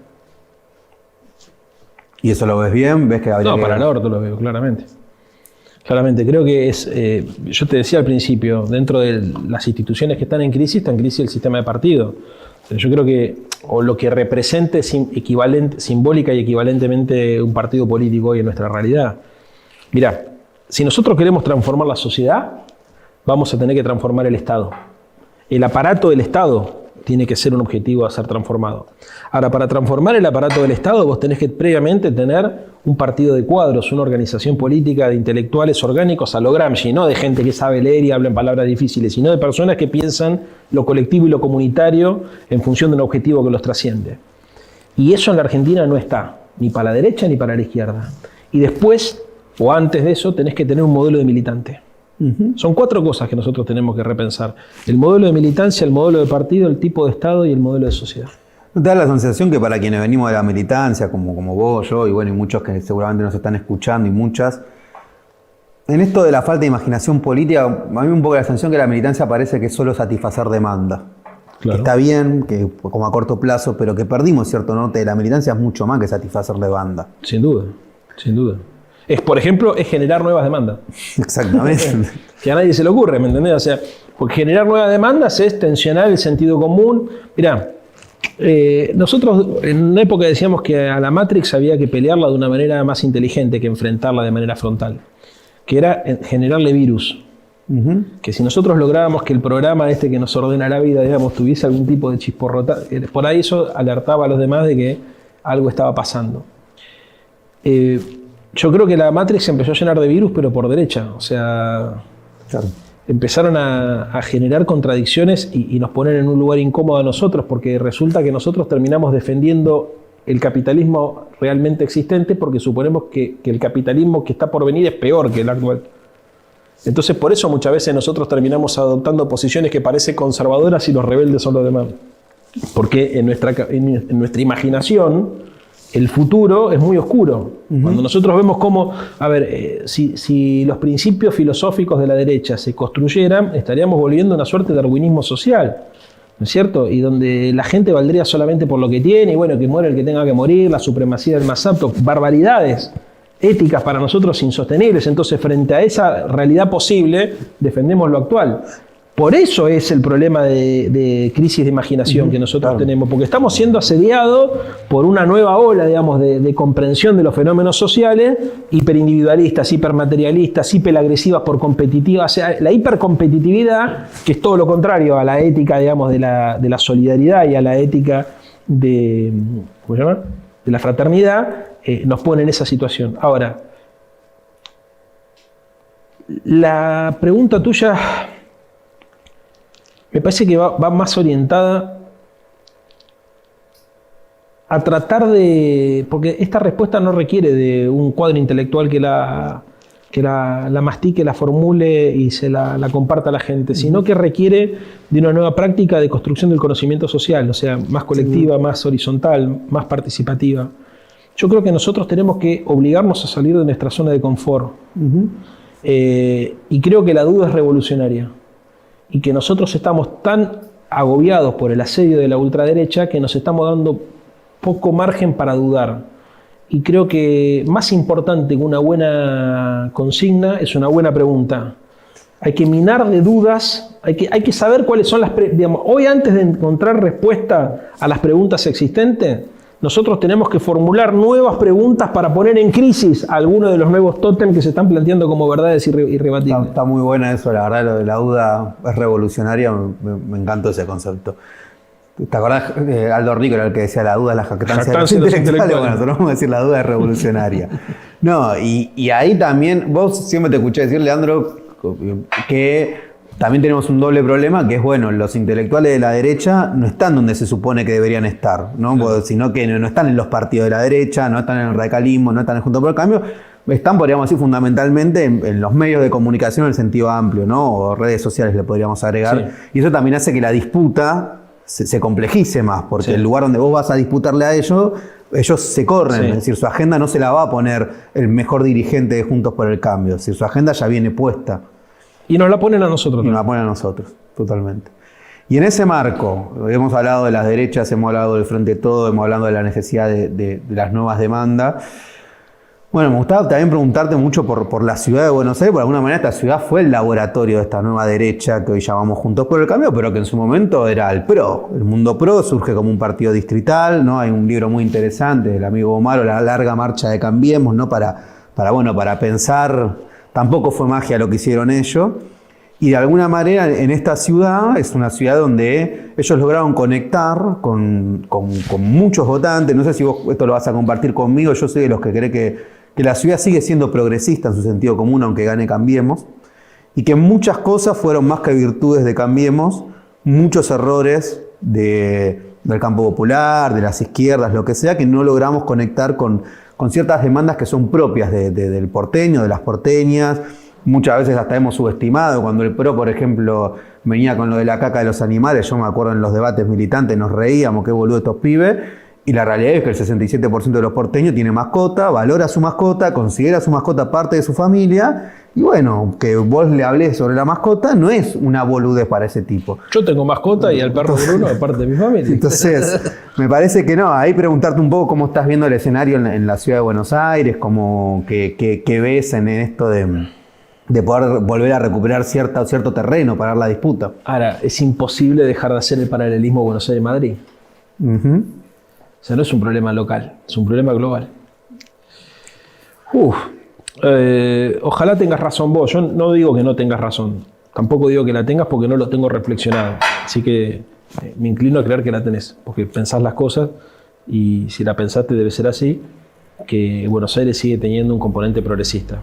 ¿Y eso lo ves bien? ¿Ves que habría para el orto lo veo, claramente. Claramente, creo que es, yo te decía al principio, dentro de las instituciones que están en crisis, está en crisis el sistema de partido. Yo creo que, o lo que represente simbólica y equivalentemente un partido político hoy en nuestra realidad. Mirá, si nosotros queremos transformar la sociedad, vamos a tener que transformar el Estado. El aparato del Estado tiene que ser un objetivo a ser transformado. Ahora, para transformar el aparato del Estado, vos tenés que previamente tener un partido de cuadros, una organización política de intelectuales orgánicos a lo Gramsci, no de gente que sabe leer y habla en palabras difíciles, sino de personas que piensan lo colectivo y lo comunitario en función de un objetivo que los trasciende. Y eso en la Argentina no está, ni para la derecha ni para la izquierda. Y después, o antes de eso, tenés que tener un modelo de militante. Son 4 cosas que nosotros tenemos que repensar: el modelo de militancia, el modelo de partido, el tipo de Estado y el modelo de sociedad. ¿No te da la sensación que para quienes venimos de la militancia, como vos, yo y bueno, y muchos que seguramente nos están escuchando y muchas, en esto de la falta de imaginación política, a mí un poco la sensación que la militancia parece que es solo satisfacer demanda? Claro. Que está bien, que como a corto plazo, pero que perdimos cierto norte de la militancia es mucho más que satisfacer demanda. Sin duda, sin duda. por ejemplo, es generar nuevas demandas. Exactamente. Que a nadie se le ocurre, ¿me entendés? O sea, porque generar nuevas demandas es tensionar el sentido común. Mirá, nosotros en una época decíamos que a la Matrix había que pelearla de una manera más inteligente que enfrentarla de manera frontal, que era generarle virus. Que si nosotros lográbamos que el programa este que nos ordena la vida, digamos, tuviese algún tipo de chisporrota, por ahí eso alertaba a los demás de que algo estaba pasando. Yo creo que la Matrix se empezó a llenar de virus, pero por derecha. O sea, Claro. empezaron a generar contradicciones y nos ponen en un lugar incómodo a nosotros, porque resulta que nosotros terminamos defendiendo el capitalismo realmente existente porque suponemos que el capitalismo que está por venir es peor que el actual. Entonces, por eso muchas veces nosotros terminamos adoptando posiciones que parecen conservadoras y los rebeldes son los demás. Porque en nuestra imaginación, el futuro es muy oscuro. Cuando nosotros vemos cómo, a ver, si los principios filosóficos de la derecha se construyeran, estaríamos volviendo a una suerte de darwinismo social, ¿no es cierto? Y donde la gente valdría solamente por lo que tiene, y bueno, que muere el que tenga que morir, la supremacía del más apto, barbaridades éticas para nosotros insostenibles. Entonces, frente a esa realidad posible, defendemos lo actual. Por eso es el problema de crisis de imaginación que nosotros tenemos, porque estamos siendo asediados por una nueva ola, digamos, de comprensión de los fenómenos sociales, hiperindividualistas, hipermaterialistas, hiperaagresivas por competitivas. O sea, la hipercompetitividad, que es todo lo contrario a la ética, digamos, de la solidaridad y a la ética de, ¿cómo se llama?, de la fraternidad, nos pone en esa situación. Ahora, la pregunta tuya me parece que va más orientada a tratar de... Porque esta respuesta no requiere de un cuadro intelectual que la mastique, la formule y se la comparta a la gente, sino que requiere de una nueva práctica de construcción del conocimiento social, o sea, más colectiva, más horizontal, más participativa. Yo creo que nosotros tenemos que obligarnos a salir de nuestra zona de confort. Y creo que la duda es revolucionaria. Y que nosotros estamos tan agobiados por el asedio de la ultraderecha que nos estamos dando poco margen para dudar. Y creo que más importante que una buena consigna es una buena pregunta. Hay que minar de dudas, hay que saber cuáles son las... Digamos, hoy, antes de encontrar respuesta a las preguntas existentes, nosotros tenemos que formular nuevas preguntas para poner en crisis algunos de los nuevos tótems que se están planteando como verdades irrebatibles. Está muy buena eso, la verdad, lo de la duda es revolucionaria, me encantó ese concepto. ¿Te acordás? Aldo Rico era el que decía la duda es la jactancia de los intelectuales. Bueno, nosotros vamos a decir la duda es revolucionaria. No, y ahí también, vos siempre te escuché decir, Leandro, que también tenemos un doble problema, que es, bueno, los intelectuales de la derecha no están donde se supone que deberían estar, ¿no? Claro. Sino que no están en los partidos de la derecha, no están en el radicalismo, no están en Juntos por el Cambio, están, podríamos decir, fundamentalmente en los medios de comunicación en el sentido amplio, ¿no? O redes sociales le podríamos agregar. Sí. Y eso también hace que la disputa se complejice más, porque el lugar donde vos vas a disputarle a ellos se corren, es decir, su agenda no se la va a poner el mejor dirigente de Juntos por el Cambio, es decir, su agenda ya viene puesta. Y nos la ponen a nosotros. Y nos la ponen a nosotros, totalmente. Y en ese marco, hemos hablado de las derechas, hemos hablado del Frente de Todo, hemos hablado de la necesidad de las nuevas demandas. Bueno, me gustaba también preguntarte mucho por la ciudad de Buenos Aires. Por alguna manera esta ciudad fue el laboratorio de esta nueva derecha que hoy llamamos Juntos por el Cambio, pero que en su momento era el PRO. El Mundo PRO surge como un partido distrital, ¿no? Hay un libro muy interesante del amigo Omar, La larga marcha de Cambiemos, ¿no? Para pensar, tampoco fue magia lo que hicieron ellos. Y de alguna manera en esta ciudad, es una ciudad donde ellos lograron conectar con muchos votantes. No sé si vos esto lo vas a compartir conmigo, yo soy de los que cree que la ciudad sigue siendo progresista en su sentido común, aunque gane Cambiemos, y que muchas cosas fueron más que virtudes de Cambiemos, muchos errores del campo popular, de las izquierdas, lo que sea, que no logramos conectar con ciertas demandas que son propias del porteño, de las porteñas. Muchas veces hasta hemos subestimado, cuando el PRO, por ejemplo, venía con lo de la caca de los animales, yo me acuerdo en los debates militantes nos reíamos, qué boludo estos pibes, y la realidad es que el 67% de los porteños tiene mascota, valora su mascota, considera su mascota parte de su familia, Y bueno, que vos le hables sobre la mascota no es una boludez para ese tipo. Yo tengo mascota y al perro Bruno es parte de mi familia. Entonces, me parece que no. Ahí preguntarte un poco cómo estás viendo el escenario en la ciudad de Buenos Aires, cómo qué ves en esto de poder volver a recuperar cierto terreno para la disputa. Ahora, es imposible dejar de hacer el paralelismo Buenos Aires-Madrid. Uh-huh. O sea, no es un problema local, es un problema global. Ojalá tengas razón vos. Yo no digo que no tengas razón. Tampoco digo que la tengas porque no lo tengo reflexionado. Así que me inclino a creer que la tenés, porque pensás las cosas y si la pensaste debe ser así, que Buenos Aires sigue teniendo un componente progresista.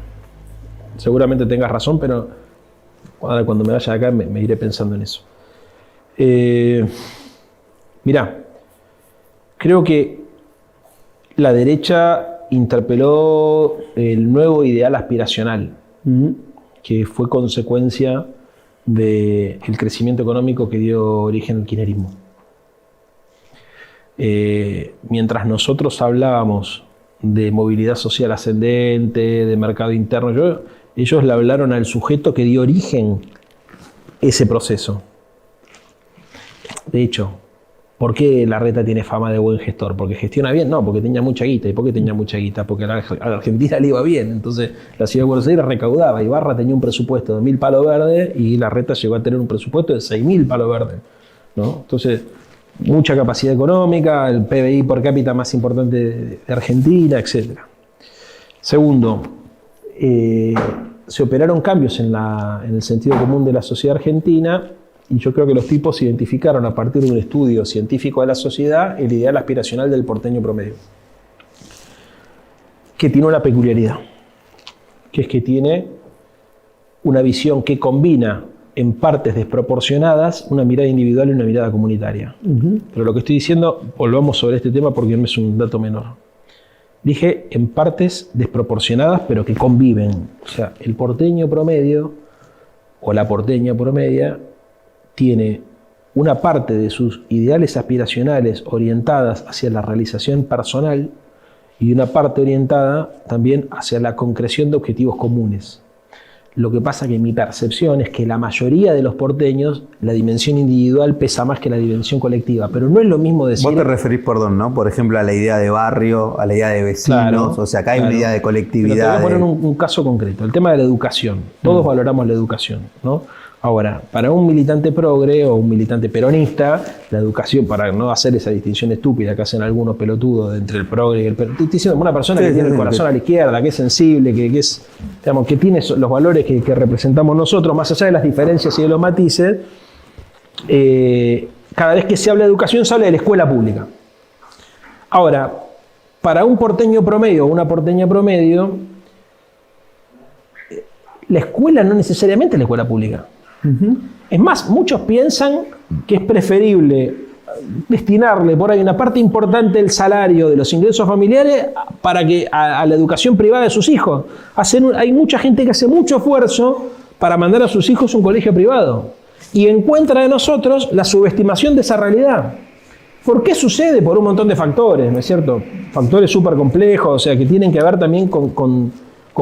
Seguramente tengas razón, pero ahora cuando me vaya de acá me iré pensando en eso. Mirá, creo que la derecha interpeló el nuevo ideal aspiracional, que fue consecuencia del crecimiento económico que dio origen al kirchnerismo. Mientras nosotros hablábamos de movilidad social ascendente, de mercado interno, ellos le hablaron al sujeto que dio origen a ese proceso. De hecho, ¿por qué Larreta tiene fama de buen gestor? ¿Porque gestiona bien? No, porque tenía mucha guita. ¿Y por qué tenía mucha guita? Porque a la Argentina le iba bien. Entonces la ciudad de Buenos Aires recaudaba. Ibarra tenía un presupuesto de 1.000 palos verdes y Larreta llegó a tener un presupuesto de 6.000 palos verdes, ¿no? Entonces, mucha capacidad económica, el PBI per cápita más importante de Argentina, etc. Segundo, se operaron cambios en el sentido común de la sociedad argentina. Y yo creo que los tipos identificaron a partir de un estudio científico de la sociedad el ideal aspiracional del porteño promedio, que tiene una peculiaridad, que es que tiene una visión que combina en partes desproporcionadas una mirada individual y una mirada comunitaria. Pero lo que estoy diciendo, volvamos sobre este tema porque no es un dato menor. Dije en partes desproporcionadas pero que conviven. O sea, el porteño promedio o la porteña promedia tiene una parte de sus ideales aspiracionales orientadas hacia la realización personal y una parte orientada también hacia la concreción de objetivos comunes. Lo que pasa que mi percepción es que la mayoría de los porteños, la dimensión individual pesa más que la dimensión colectiva, pero no es lo mismo decir... Vos te referís, perdón, ¿no? Por ejemplo, a la idea de barrio, a la idea de vecinos, claro, o sea, acá hay una idea de colectividad. Pero te voy a poner un caso concreto, el tema de la educación. Todos valoramos la educación, ¿no? Ahora, para un militante progre o un militante peronista, la educación, para no hacer esa distinción estúpida que hacen algunos pelotudos entre el progre y el peronista, estoy diciendo una persona que tiene el corazón a la izquierda, que es sensible, que es, digamos, que tiene los valores que representamos nosotros, más allá de las diferencias y de los matices, cada vez que se habla de educación se habla de la escuela pública. Ahora, para un porteño promedio o una porteña promedio, la escuela no necesariamente es la escuela pública. Es más, muchos piensan que es preferible destinarle por ahí una parte importante del salario de los ingresos familiares para que a la educación privada de sus hijos. Hay mucha gente que hace mucho esfuerzo para mandar a sus hijos a un colegio privado y encuentra en nosotros la subestimación de esa realidad. ¿Por qué sucede? Por un montón de factores, ¿no es cierto? Factores súper complejos, o sea, que tienen que ver también con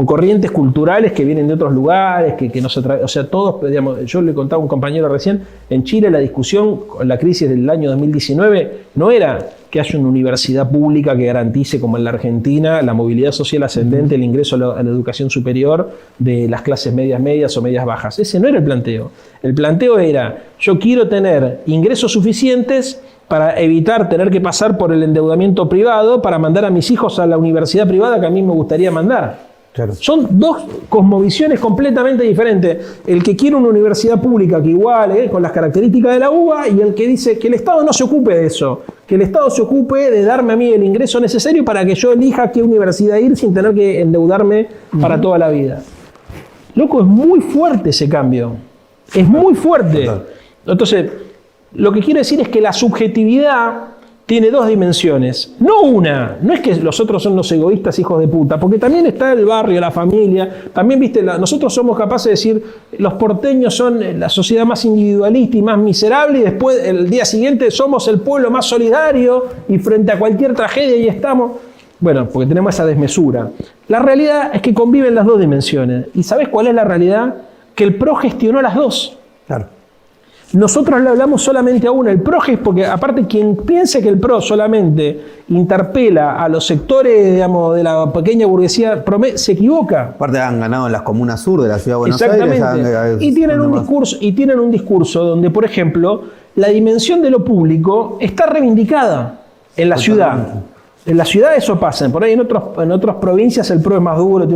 corrientes culturales que vienen de otros lugares, que no se o sea, todos, digamos, yo le contaba a un compañero recién, en Chile la discusión con la crisis del año 2019 no era que haya una universidad pública que garantice, como en la Argentina, la movilidad social ascendente, el ingreso a la educación superior de las clases medias o medias bajas. Ese no era el planteo. El planteo era, yo quiero tener ingresos suficientes para evitar tener que pasar por el endeudamiento privado para mandar a mis hijos a la universidad privada que a mí me gustaría mandar. Claro. Son dos cosmovisiones completamente diferentes. El que quiere una universidad pública que iguale con las características de la UBA y el que dice que el Estado no se ocupe de eso, que el Estado se ocupe de darme a mí el ingreso necesario para que yo elija a qué universidad ir sin tener que endeudarme para toda la vida. Loco, es muy fuerte ese cambio. Es muy fuerte. Entonces, lo que quiero decir es que la subjetividad tiene dos dimensiones, no una, no es que los otros son los egoístas hijos de puta, porque también está el barrio, la familia, también, viste, nosotros somos capaces de decir, los porteños son la sociedad más individualista y más miserable, y después, el día siguiente, somos el pueblo más solidario, y frente a cualquier tragedia ahí estamos. Bueno, porque tenemos esa desmesura. La realidad es que conviven las dos dimensiones. ¿Y sabés cuál es la realidad? Que el PRO gestionó las dos. Claro. Nosotros le hablamos solamente a una, el PRO, porque aparte quien piense que el PRO solamente interpela a los sectores, digamos, de la pequeña burguesía, se equivoca. Aparte han ganado en las comunas sur de la ciudad de Buenos Exactamente. Aires. Y tienen un discurso donde, por ejemplo, la dimensión de lo público está reivindicada en la ciudad. En la ciudad eso pasa, por ahí en otras provincias el PRO es más duro,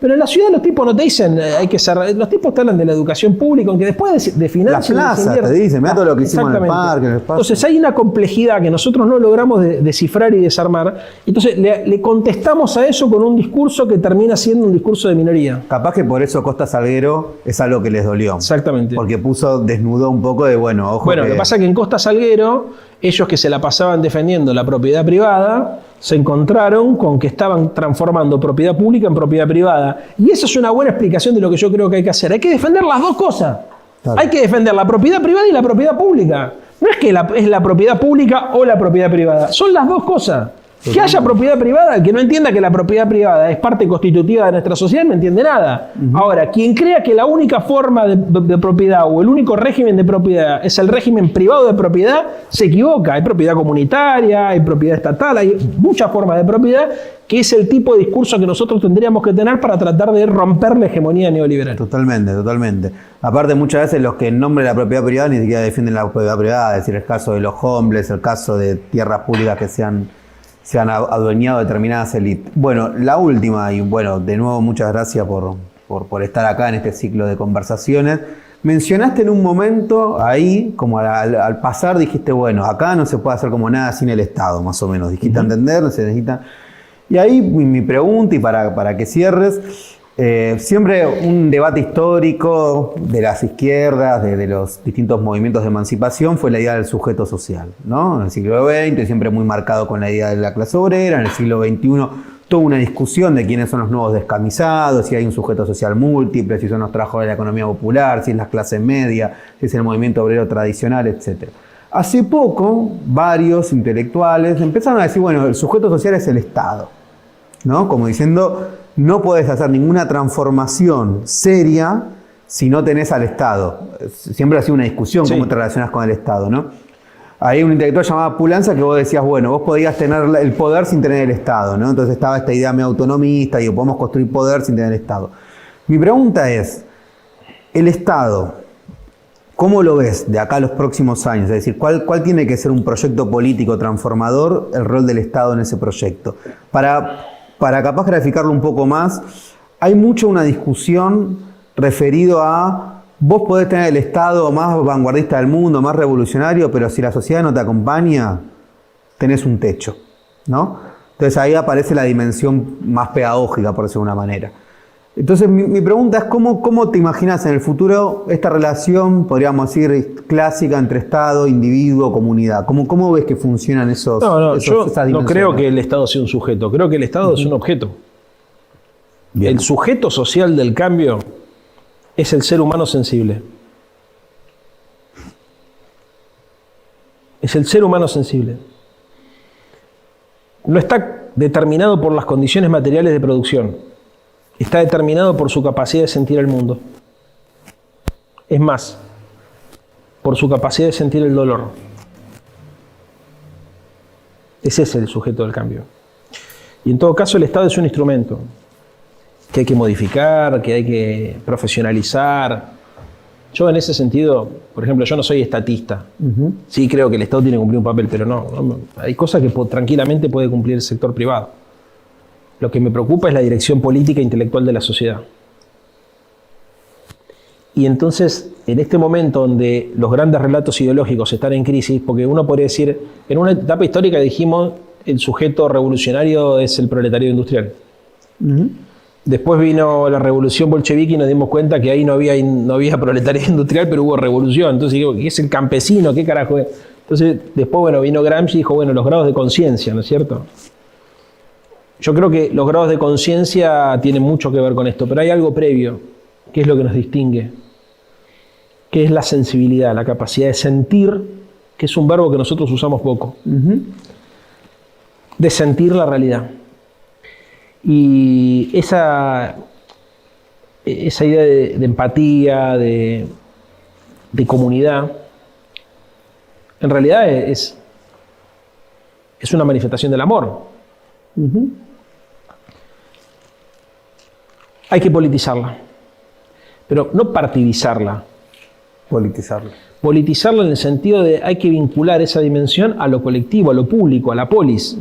pero en la ciudad los tipos no te dicen hay que cerrar, los tipos te hablan de la educación pública, aunque después de finanzas... La plaza te dicen, mirá todo lo que hicimos en el parque, en el espacio. Entonces hay una complejidad que nosotros no logramos descifrar y desarmar, entonces le contestamos a eso con un discurso que termina siendo un discurso de minoría. Capaz que por eso Costa Salguero es algo que les dolió. Exactamente. Porque desnudó un poco de, ojo. Bueno, lo que pasa es que en Costa Salguero, ellos que se la pasaban defendiendo la propiedad privada, se encontraron con que estaban transformando propiedad pública en propiedad privada. Y esa es una buena explicación de lo que yo creo que hay que hacer. Hay que defender las dos cosas. Claro. Hay que defender la propiedad privada y la propiedad pública. No es que es la propiedad pública o la propiedad privada. Son las dos cosas. Que haya propiedad privada, el que no entienda que la propiedad privada es parte constitutiva de nuestra sociedad no entiende nada. Ahora, quien crea que la única forma de propiedad o el único régimen de propiedad es el régimen privado de propiedad, se equivoca. Hay propiedad comunitaria, hay propiedad estatal, hay muchas formas de propiedad, que es el tipo de discurso que nosotros tendríamos que tener para tratar de romper la hegemonía neoliberal. Totalmente, totalmente. Aparte, muchas veces los que en nombre de la propiedad privada ni siquiera defienden la propiedad privada, es decir, el caso de los homeless, el caso de tierras públicas que se han adueñado determinadas élites. Bueno, la última, y bueno, de nuevo muchas gracias por estar acá en este ciclo de conversaciones. Mencionaste en un momento ahí, como al pasar, dijiste, bueno, acá no se puede hacer como nada sin el Estado, más o menos. Dijiste entender, se necesita... Y ahí mi pregunta, y para que cierres, siempre un debate histórico de las izquierdas, de los distintos movimientos de emancipación, fue la idea del sujeto social, ¿no? En el siglo XX, siempre muy marcado con la idea de la clase obrera. En el siglo XXI, toda una discusión de quiénes son los nuevos descamisados, si hay un sujeto social múltiple, si son los trabajadores de la economía popular, si es la clase media, si es el movimiento obrero tradicional, etc. Hace poco, varios intelectuales empezaron a decir, bueno, el sujeto social es el Estado, ¿no? Como diciendo, no podés hacer ninguna transformación seria si no tenés al Estado. Siempre ha sido una discusión cómo te relacionás con el Estado, ¿no? Hay un intelectual llamado Pulanza que vos decías, bueno, vos podías tener el poder sin tener el Estado, ¿no? Entonces estaba esta idea medio autonomista, y podemos construir poder sin tener el Estado. Mi pregunta es, el Estado, ¿cómo lo ves de acá a los próximos años? Es decir, ¿cuál tiene que ser un proyecto político transformador, el rol del Estado en ese proyecto? Para capaz graficarlo un poco más, hay mucho una discusión referido a vos podés tener el Estado más vanguardista del mundo, más revolucionario, pero si la sociedad no te acompaña, tenés un techo, ¿no? Entonces ahí aparece la dimensión más pedagógica, por decirlo de una manera. Entonces mi pregunta es, ¿cómo te imaginas en el futuro esta relación, podríamos decir, clásica entre Estado, individuo, comunidad? ¿Cómo ves que funcionan esas yo dimensiones? No creo que el Estado sea un sujeto, creo que el Estado es un objeto. Bien. El sujeto social del cambio es el ser humano sensible. Es el ser humano sensible. No está determinado por las condiciones materiales de producción. Está determinado por su capacidad de sentir el mundo. Es más, por su capacidad de sentir el dolor. Ese es el sujeto del cambio. Y en todo caso el Estado es un instrumento que hay que modificar, que hay que profesionalizar. Yo en ese sentido, por ejemplo, yo no soy estatista. Sí creo que el Estado tiene que cumplir un papel, pero no hay cosas que tranquilamente puede cumplir el sector privado. Lo que me preocupa es la dirección política e intelectual de la sociedad. Y entonces, en este momento donde los grandes relatos ideológicos están en crisis, porque uno podría decir, en una etapa histórica dijimos, el sujeto revolucionario es el proletario industrial. Después vino la revolución bolchevique y nos dimos cuenta que ahí no había proletario industrial, pero hubo revolución. Entonces digo, ¿qué es el campesino? ¿Qué carajo es? Entonces, después, bueno, vino Gramsci y dijo, bueno, los grados de conciencia, ¿no es cierto? Yo creo que los grados de conciencia tienen mucho que ver con esto, pero hay algo previo, que es lo que nos distingue, que es la sensibilidad, la capacidad de sentir, que es un verbo que nosotros usamos poco, de sentir la realidad. Y esa idea de empatía, de comunidad, en realidad es una manifestación del amor. Hay que politizarla, pero no partidizarla. Politizarla en el sentido de hay que vincular esa dimensión a lo colectivo, a lo público, a la polis.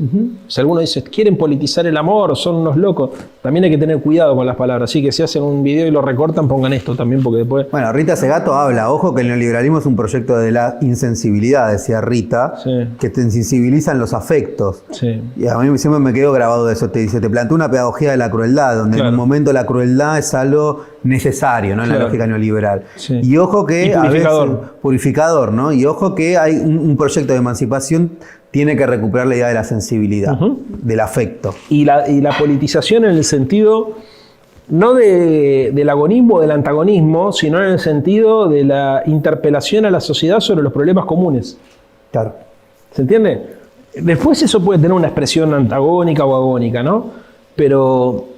Si alguno dice, quieren politizar el amor, son unos locos, también hay que tener cuidado con las palabras. Así que si hacen un video y lo recortan, pongan esto también, porque después... Bueno, Rita Segato habla, ojo que el neoliberalismo es un proyecto de la insensibilidad, decía Rita, que te insensibilizan los afectos. Y a mí siempre me quedó grabado eso, te dice, te plantea una pedagogía de la crueldad, donde en un momento la crueldad es algo necesario, ¿no? En la lógica neoliberal. Y ojo que purificador, ¿no? Y ojo que hay un proyecto de emancipación tiene que recuperar la idea de la sensibilidad, del afecto. Y la politización en el sentido no del agonismo o del antagonismo, sino en el sentido de la interpelación a la sociedad sobre los problemas comunes. Claro. ¿Se entiende? Después eso puede tener una expresión antagónica o agónica, ¿no? Pero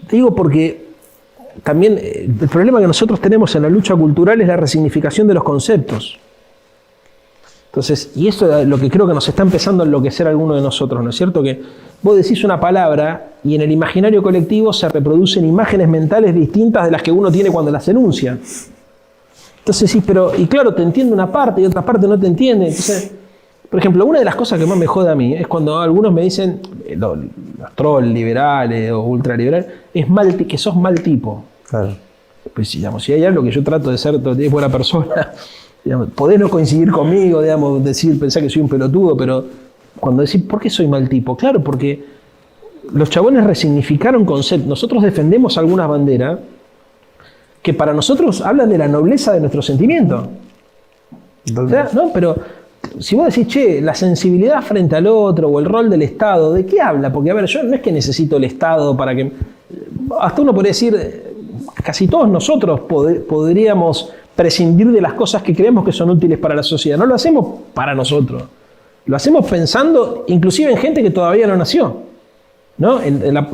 digo porque también el problema que nosotros tenemos en la lucha cultural es la resignificación de los conceptos. Entonces, y esto es lo que creo que nos está empezando a enloquecer a alguno de nosotros, ¿no es cierto? Que vos decís una palabra y en el imaginario colectivo se reproducen imágenes mentales distintas de las que uno tiene cuando las enuncia. Entonces sí, pero, y claro, te entiende una parte y otra parte no te entiende. Entonces, por ejemplo, una de las cosas que más me jode a mí es cuando algunos me dicen, los trolls liberales o ultraliberales, que sos mal tipo. Claro. Pues digamos, si hay algo que yo trato de ser buena persona, digamos, podés no coincidir conmigo, digamos, pensar que soy un pelotudo, pero cuando decís, ¿por qué soy mal tipo? Claro, porque los chabones resignificaron conceptos. Nosotros defendemos algunas banderas que para nosotros hablan de la nobleza de nuestro sentimiento. O sea, ¿no? Pero si vos decís, che, la sensibilidad frente al otro o el rol del Estado, ¿de qué habla? Porque, a ver, yo no es que necesito el Estado para que... Hasta uno podría decir, casi todos nosotros podríamos prescindir de las cosas que creemos que son útiles para la sociedad. No lo hacemos para nosotros. Lo hacemos pensando inclusive en gente que todavía no nació, ¿no?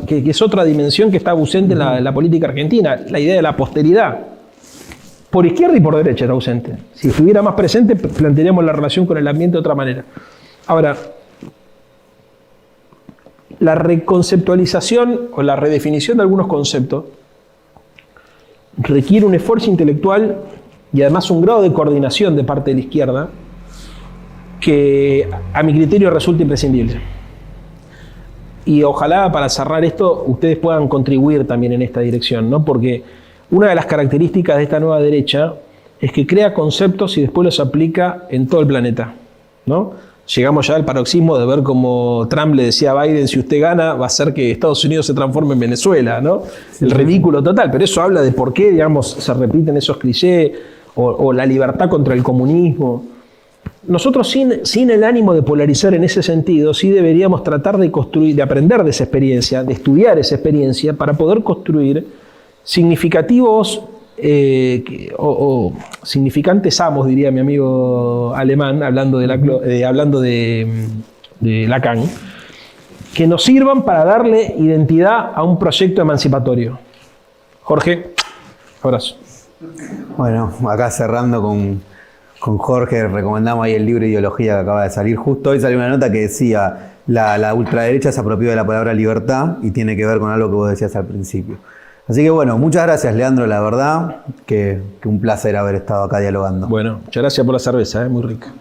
Que es otra dimensión que está ausente en la política argentina, la idea de la posteridad. Por izquierda y por derecha está ausente. Si estuviera más presente, plantearíamos la relación con el ambiente de otra manera. Ahora, la reconceptualización o la redefinición de algunos conceptos requiere un esfuerzo intelectual y además un grado de coordinación de parte de la izquierda que a mi criterio resulta imprescindible. Y ojalá para cerrar esto ustedes puedan contribuir también en esta dirección, ¿no? Porque una de las características de esta nueva derecha es que crea conceptos y después los aplica en todo el planeta, ¿no? Llegamos ya al paroxismo de ver cómo Trump le decía a Biden, si usted gana, va a hacer que Estados Unidos se transforme en Venezuela, ¿no? El ridículo total, pero eso habla de por qué, digamos, se repiten esos clichés, o la libertad contra el comunismo. Nosotros, sin el ánimo de polarizar en ese sentido, sí deberíamos tratar de construir, de aprender de esa experiencia, de estudiar esa experiencia, para poder construir significativos o significantes amos, diría mi amigo alemán, hablando de Lacan, que nos sirvan para darle identidad a un proyecto emancipatorio. Jorge, abrazo. Bueno, acá cerrando con Jorge, recomendamos ahí el libro Ideología que acaba de salir. Justo hoy salió una nota que decía la ultraderecha se apropió de la palabra libertad y tiene que ver con algo que vos decías al principio. Así que bueno, muchas gracias Leandro, la verdad que un placer haber estado acá dialogando. Bueno, muchas gracias por la cerveza, muy rica.